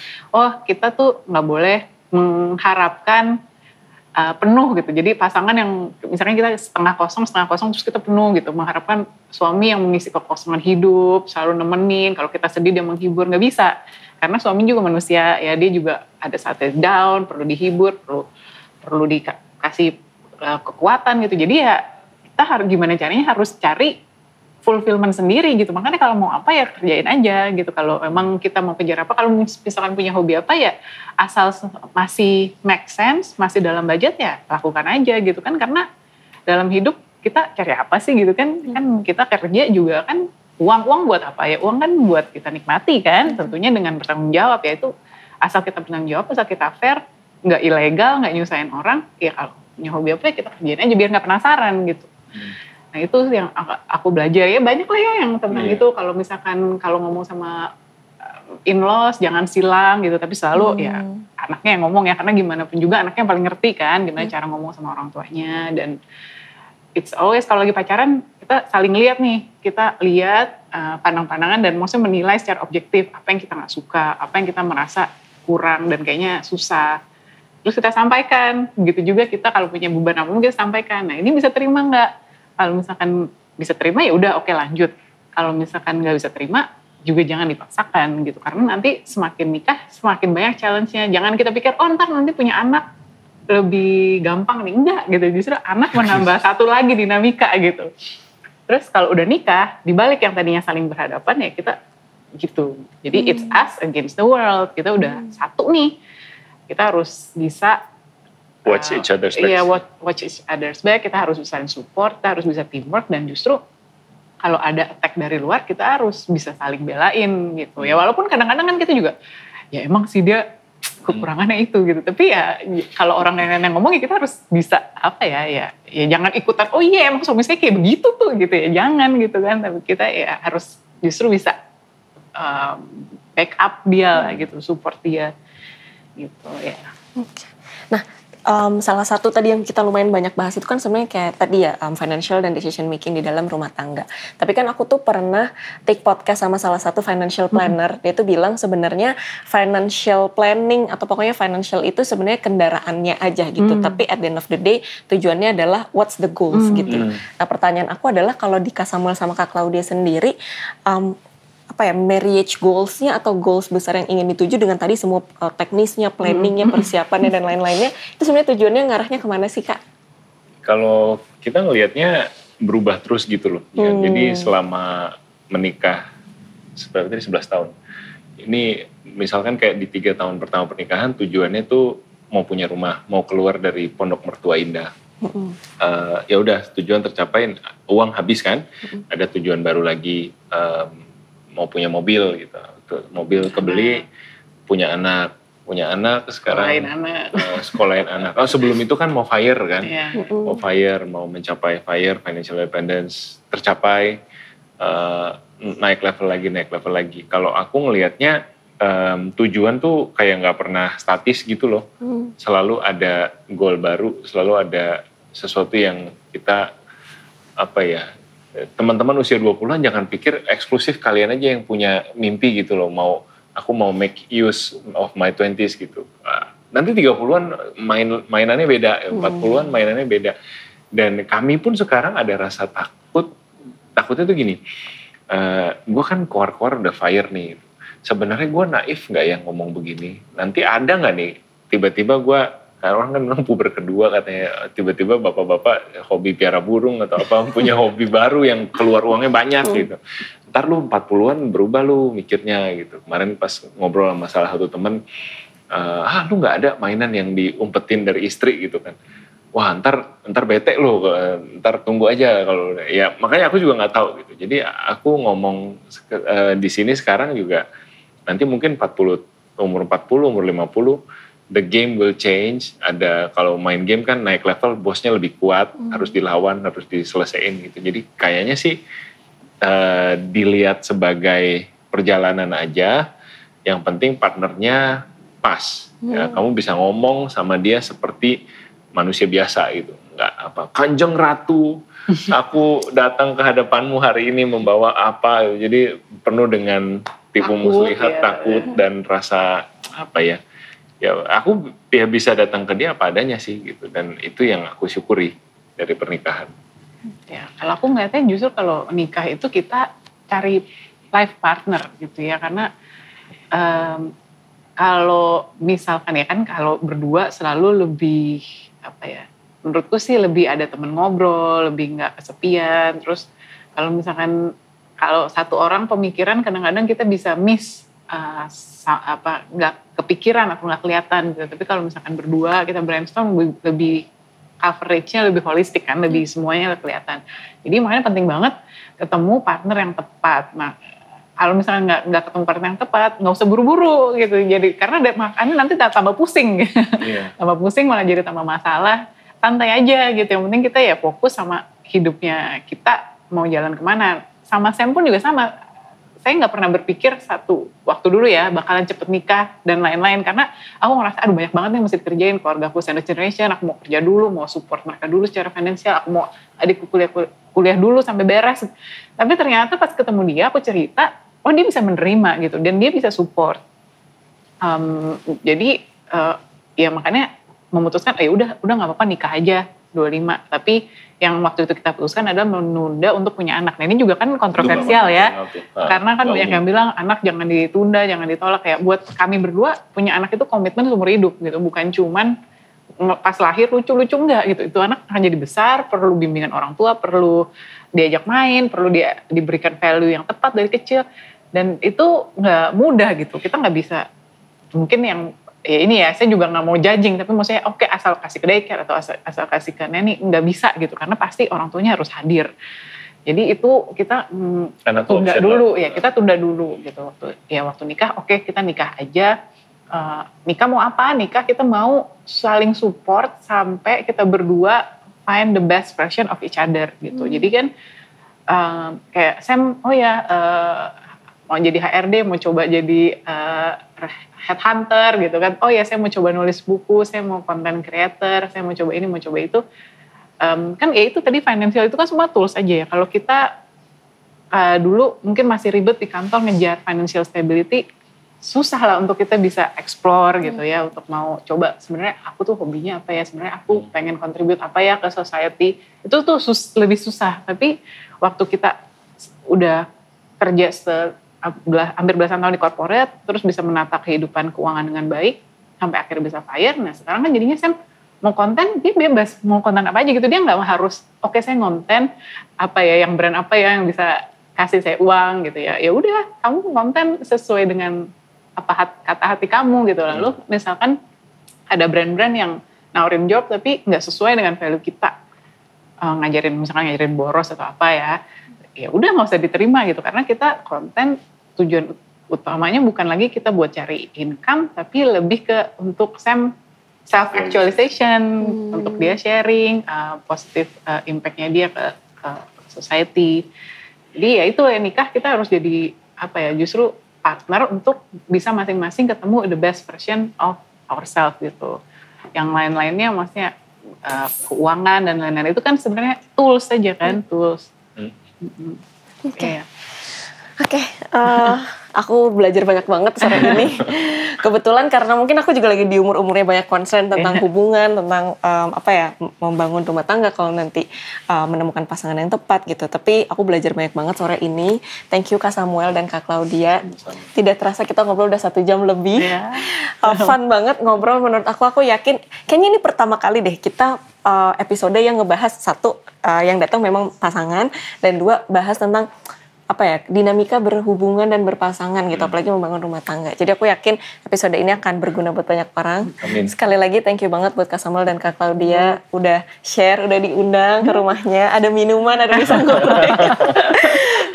kita tuh nggak boleh mengharapkan penuh gitu. Jadi pasangan yang misalnya kita setengah kosong terus kita penuh gitu. Mengharapkan suami yang mengisi kekosongan hidup, selalu nemenin. Kalau kita sedih dia menghibur, nggak bisa. Karena suami juga manusia ya, dia juga ada saatnya down, perlu dihibur, perlu dikasih kekuatan gitu. Jadi ya kita harus gimana caranya harus cari fulfillment sendiri gitu. Makanya kalau mau apa ya kerjain aja gitu. Kalau emang kita mau kejar apa, kalau misalkan punya hobi apa ya asal masih make sense, masih dalam budget ya lakukan aja gitu kan. Karena dalam hidup kita cari apa sih gitu kan. Kan kita kerja juga kan uang buat apa ya? Uang kan buat kita nikmati kan. Tentunya dengan bertanggung jawab ya, itu asal kita bertanggung jawab, asal kita fair, nggak ilegal, nggak nyusahin orang. Ya kalau punya hobi apa ya kita kerjain aja biar nggak penasaran gitu. Nah itu yang aku belajar ya, banyak lah ya yang tentang itu. Kalau misalkan kalau ngomong sama in-laws jangan silang gitu, tapi selalu ya anaknya yang ngomong ya, karena gimana pun juga anaknya yang paling ngerti kan gimana cara ngomong sama orang tuanya. Dan it's always kalau lagi pacaran kita saling lihat nih, kita lihat pandang-pandangan dan maksudnya menilai secara objektif apa yang kita nggak suka, apa yang kita merasa kurang dan kayaknya susah. Terus kita sampaikan, begitu juga kita kalau punya beban apa kita sampaikan. Nah ini bisa terima nggak? Kalau misalkan bisa terima ya udah oke lanjut. Kalau misalkan nggak bisa terima juga jangan dipaksakan gitu. Karena nanti semakin nikah semakin banyak challenge-nya. Jangan kita pikir ntar nanti punya anak lebih gampang nih. Enggak gitu, justru anak menambah satu lagi dinamika gitu. Terus kalau udah nikah, dibalik yang tadinya saling berhadapan ya kita gitu. Jadi it's us against the world. Kita udah satu nih. Kita harus bisa watch each other's back. Iya, watch each other's back. Kita harus bisa support, kita harus bisa teamwork, dan justru kalau ada attack dari luar kita harus bisa saling belain gitu. Ya walaupun kadang-kadang kan kita juga ya emang sih dia kekurangannya itu gitu. Tapi ya kalau orang yang ngomong ya kita harus bisa apa ya jangan ikutan. Oh iya emang suami saya kayak begitu tuh gitu ya. Jangan gitu kan. Tapi kita ya harus justru bisa backup dia lah gitu, support dia gitu ya. Okay. Nah, salah satu tadi yang kita lumayan banyak bahas itu kan sebenarnya kayak tadi ya financial dan decision making di dalam rumah tangga. Tapi kan aku tuh pernah take podcast sama salah satu financial planner. Dia tuh bilang sebenarnya financial planning atau pokoknya financial itu sebenarnya kendaraannya aja gitu. Tapi at the end of the day tujuannya adalah what's the goals gitu. Nah pertanyaan aku adalah kalau di Kak Samuel sama Kak Claudia sendiri marriage goals-nya atau goals besar yang ingin dituju dengan tadi semua teknisnya, planningnya, persiapannya dan lain-lainnya, itu sebenarnya tujuannya ngarahnya kemana sih Kak? Kalau kita ngelihatnya berubah terus gitu loh. Ya, jadi selama menikah seperti 11 tahun. Ini misalkan kayak di 3 tahun pertama pernikahan tujuannya tuh mau punya rumah, mau keluar dari pondok mertua indah. Ya udah tujuan tercapai, uang habis kan, ada tujuan baru lagi. Mau punya mobil gitu, mobil kebeli, punya anak sekarang sekolahin anak. Oh sebelum itu kan mau FIRE kan, mau FIRE, mau mencapai FIRE, financial independence tercapai, naik level lagi. Kalau aku ngelihatnya tujuan tuh kayak nggak pernah statis gitu loh, selalu ada goal baru, selalu ada sesuatu yang kita teman-teman usia 20-an jangan pikir eksklusif kalian aja yang punya mimpi gitu loh. Aku mau make use of my 20s gitu. Nanti 30-an mainannya beda, 40-an mainannya beda. Dan kami pun sekarang ada rasa takut. Takutnya tuh gini, gue kan keluar udah FIRE nih. Sebenarnya gue naif gak ya ngomong begini? Nanti ada gak nih tiba-tiba gue, karena orang kan bilang puber kedua katanya, tiba-tiba bapak-bapak hobi piara burung atau apa, punya hobi baru yang keluar uangnya banyak gitu. Ntar lu 40-an berubah lu mikirnya gitu. Kemarin pas ngobrol sama salah satu temen, lu gak ada mainan yang diumpetin dari istri gitu kan. Wah ntar bete lu, ntar tunggu aja kalau ya, makanya aku juga gak tahu gitu. Jadi aku ngomong di sini sekarang juga, nanti mungkin umur 40, umur 50, the game will change. Ada kalau main game kan naik level, bosnya lebih kuat, harus dilawan, harus diselesaikan gitu. Jadi kayaknya sih dilihat sebagai perjalanan aja. Yang penting partnernya pas. Ya, kamu bisa ngomong sama dia seperti manusia biasa gitu. Nggak Kanjeng Ratu, aku datang ke hadapanmu hari ini membawa apa. Jadi penuh dengan tipu muslihat, takut dan rasa ya aku ya bisa datang ke dia apa adanya sih gitu, dan itu yang aku syukuri dari pernikahan. Ya, kalau aku ngeliatnya justru kalau nikah itu kita cari life partner gitu ya, karena kalau misalkan ya kan kalau berdua selalu lebih apa ya, menurutku sih lebih ada temen ngobrol, lebih nggak kesepian. Terus kalau misalkan kalau satu orang pemikiran kadang-kadang kita bisa miss nggak kepikiran atau nggak kelihatan gitu. Tapi kalau misalkan berdua kita brainstorm lebih coveragenya lebih holistik kan, lebih semuanya kelihatan. Jadi makanya penting banget ketemu partner yang tepat. Nah, kalau misalnya nggak ketemu partner yang tepat, nggak usah buru-buru gitu. Jadi karena makanya nanti tambah pusing, yeah. Tambah pusing malah jadi tambah masalah. Santai aja gitu. Yang penting kita ya fokus sama hidupnya kita mau jalan kemana. Sama Sam pun juga sama. Saya nggak pernah berpikir waktu dulu ya bakalan cepet nikah dan lain-lain, karena aku ngerasa aduh banyak banget yang mesti dikerjain, keluarga aku sandwich generation, aku mau kerja dulu, mau support mereka dulu secara finansial, aku mau adikku kuliah dulu sampai beres. Tapi ternyata pas ketemu dia aku cerita, oh dia bisa menerima gitu dan dia bisa support. Jadi ya makanya memutuskan udah nggak apa-apa nikah aja 25, tapi yang waktu itu kita putuskan adalah menunda untuk punya anak. Nah ini juga kan kontroversial ya, karena kan banyak yang bilang anak jangan ditunda, jangan ditolak. Ya buat kami berdua punya anak itu komitmen seumur hidup gitu, bukan cuman pas lahir lucu-lucu enggak gitu. Itu anak akan jadi besar, perlu bimbingan orang tua, perlu diajak main, perlu diberikan value yang tepat dari kecil, dan itu nggak mudah gitu. Kita nggak bisa, mungkin yang ya ini ya, saya juga nggak mau judging, tapi maksudnya oke, asal kasih ke daycare atau asal kasih ke neni, nggak bisa gitu, karena pasti orang tuanya harus hadir. Jadi itu kita tunda dulu ya, kita tunda dulu gitu. Waktu nikah, oke kita nikah aja. Nikah mau apa? Nikah kita mau saling support sampai kita berdua find the best version of each other gitu. Jadi kan kayak Sam, mau jadi HRD, mau coba jadi headhunter gitu kan. Oh ya saya mau coba nulis buku, saya mau content creator, saya mau coba ini, mau coba itu. Kan ya itu tadi financial itu kan semua tools aja ya. Kalau kita dulu mungkin masih ribet di kantor ngejar financial stability, susah lah untuk kita bisa explore gitu ya, untuk mau coba sebenarnya aku tuh hobinya apa ya, sebenarnya aku pengen contribute apa ya ke society. Itu tuh lebih susah. Tapi waktu kita udah kerja hampir belasan tahun di corporate, terus bisa menata kehidupan keuangan dengan baik, sampai akhirnya bisa FIRE. Nah sekarang kan jadinya Sam mau konten, dia bebas, mau konten apa aja gitu, dia nggak harus, oke saya konten apa ya, yang brand apa ya, yang bisa kasih saya uang gitu ya, ya udah kamu konten sesuai dengan apa kata hati kamu gitu. Lalu misalkan ada brand-brand yang nawarin job tapi nggak sesuai dengan value kita, misalkan ngajarin boros atau apa ya udah nggak usah diterima gitu, karena kita konten tujuan utamanya bukan lagi kita buat cari income, tapi lebih ke untuk self actualization, untuk dia sharing positif impact-nya dia ke society. Jadi ya itu ya, nikah kita harus jadi justru partner untuk bisa masing-masing ketemu the best version of ourselves gitu. Yang lain-lainnya maksudnya keuangan dan lain-lain itu kan sebenarnya tools saja kan, tools. Oke, aku belajar banyak banget sore ini. Kebetulan karena mungkin aku juga lagi di umur-umurnya banyak concern tentang hubungan, tentang membangun rumah tangga kalau nanti menemukan pasangan yang tepat gitu. Tapi aku belajar banyak banget sore ini. Thank you Kak Samuel dan Kak Claudia. Tidak terasa kita ngobrol udah 1 jam lebih. Fun banget ngobrol menurut aku yakin. Kayaknya ini pertama kali deh kita episode yang ngebahas yang datang memang pasangan, dan 2 bahas tentang dinamika berhubungan dan berpasangan gitu, apalagi membangun rumah tangga. Jadi aku yakin episode ini akan berguna buat banyak orang. Amin. Sekali lagi thank you banget buat Kak Samuel dan Kak Claudia udah share, udah diundang ke rumahnya, ada minuman, ada pisang goreng.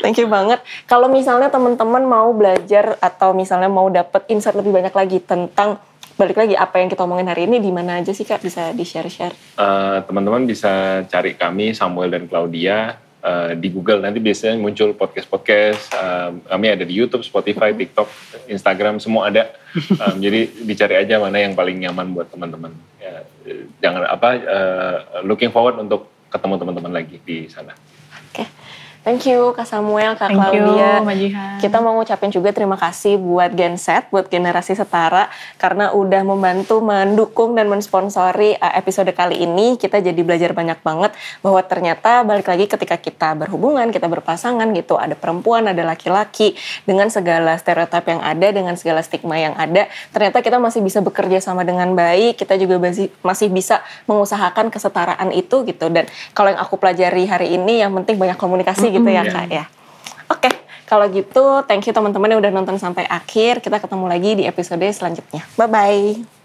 Thank you banget. Kalau misalnya teman-teman mau belajar atau misalnya mau dapet insight lebih banyak lagi tentang balik lagi apa yang kita omongin hari ini, di mana aja sih Kak, bisa di-share? Teman-teman bisa cari kami Samuel dan Claudia di Google, nanti biasanya muncul podcast. Kami ada di YouTube, Spotify, TikTok, Instagram, semua ada. Jadi dicari aja mana yang paling nyaman buat teman-teman. Ya, jangan looking forward untuk ketemu teman-teman lagi di sana. Oke. Thank you Kak Samuel, Kak Thank you, Claudia. Mbak Jihan. Kita mau ngucapin juga terima kasih buat Genset, buat Generasi Setara, karena udah membantu mendukung dan mensponsori episode kali ini. Kita jadi belajar banyak banget bahwa ternyata balik lagi ketika kita berhubungan, kita berpasangan gitu, ada perempuan, ada laki-laki, dengan segala stereotip yang ada, dengan segala stigma yang ada, ternyata kita masih bisa bekerja sama dengan baik, kita juga masih bisa mengusahakan kesetaraan itu gitu. Dan kalau yang aku pelajari hari ini, yang penting banyak komunikasi gitu ya Kak ya. Oke, kalau gitu thank you teman-teman yang udah nonton sampai akhir. Kita ketemu lagi di episode selanjutnya. Bye-bye.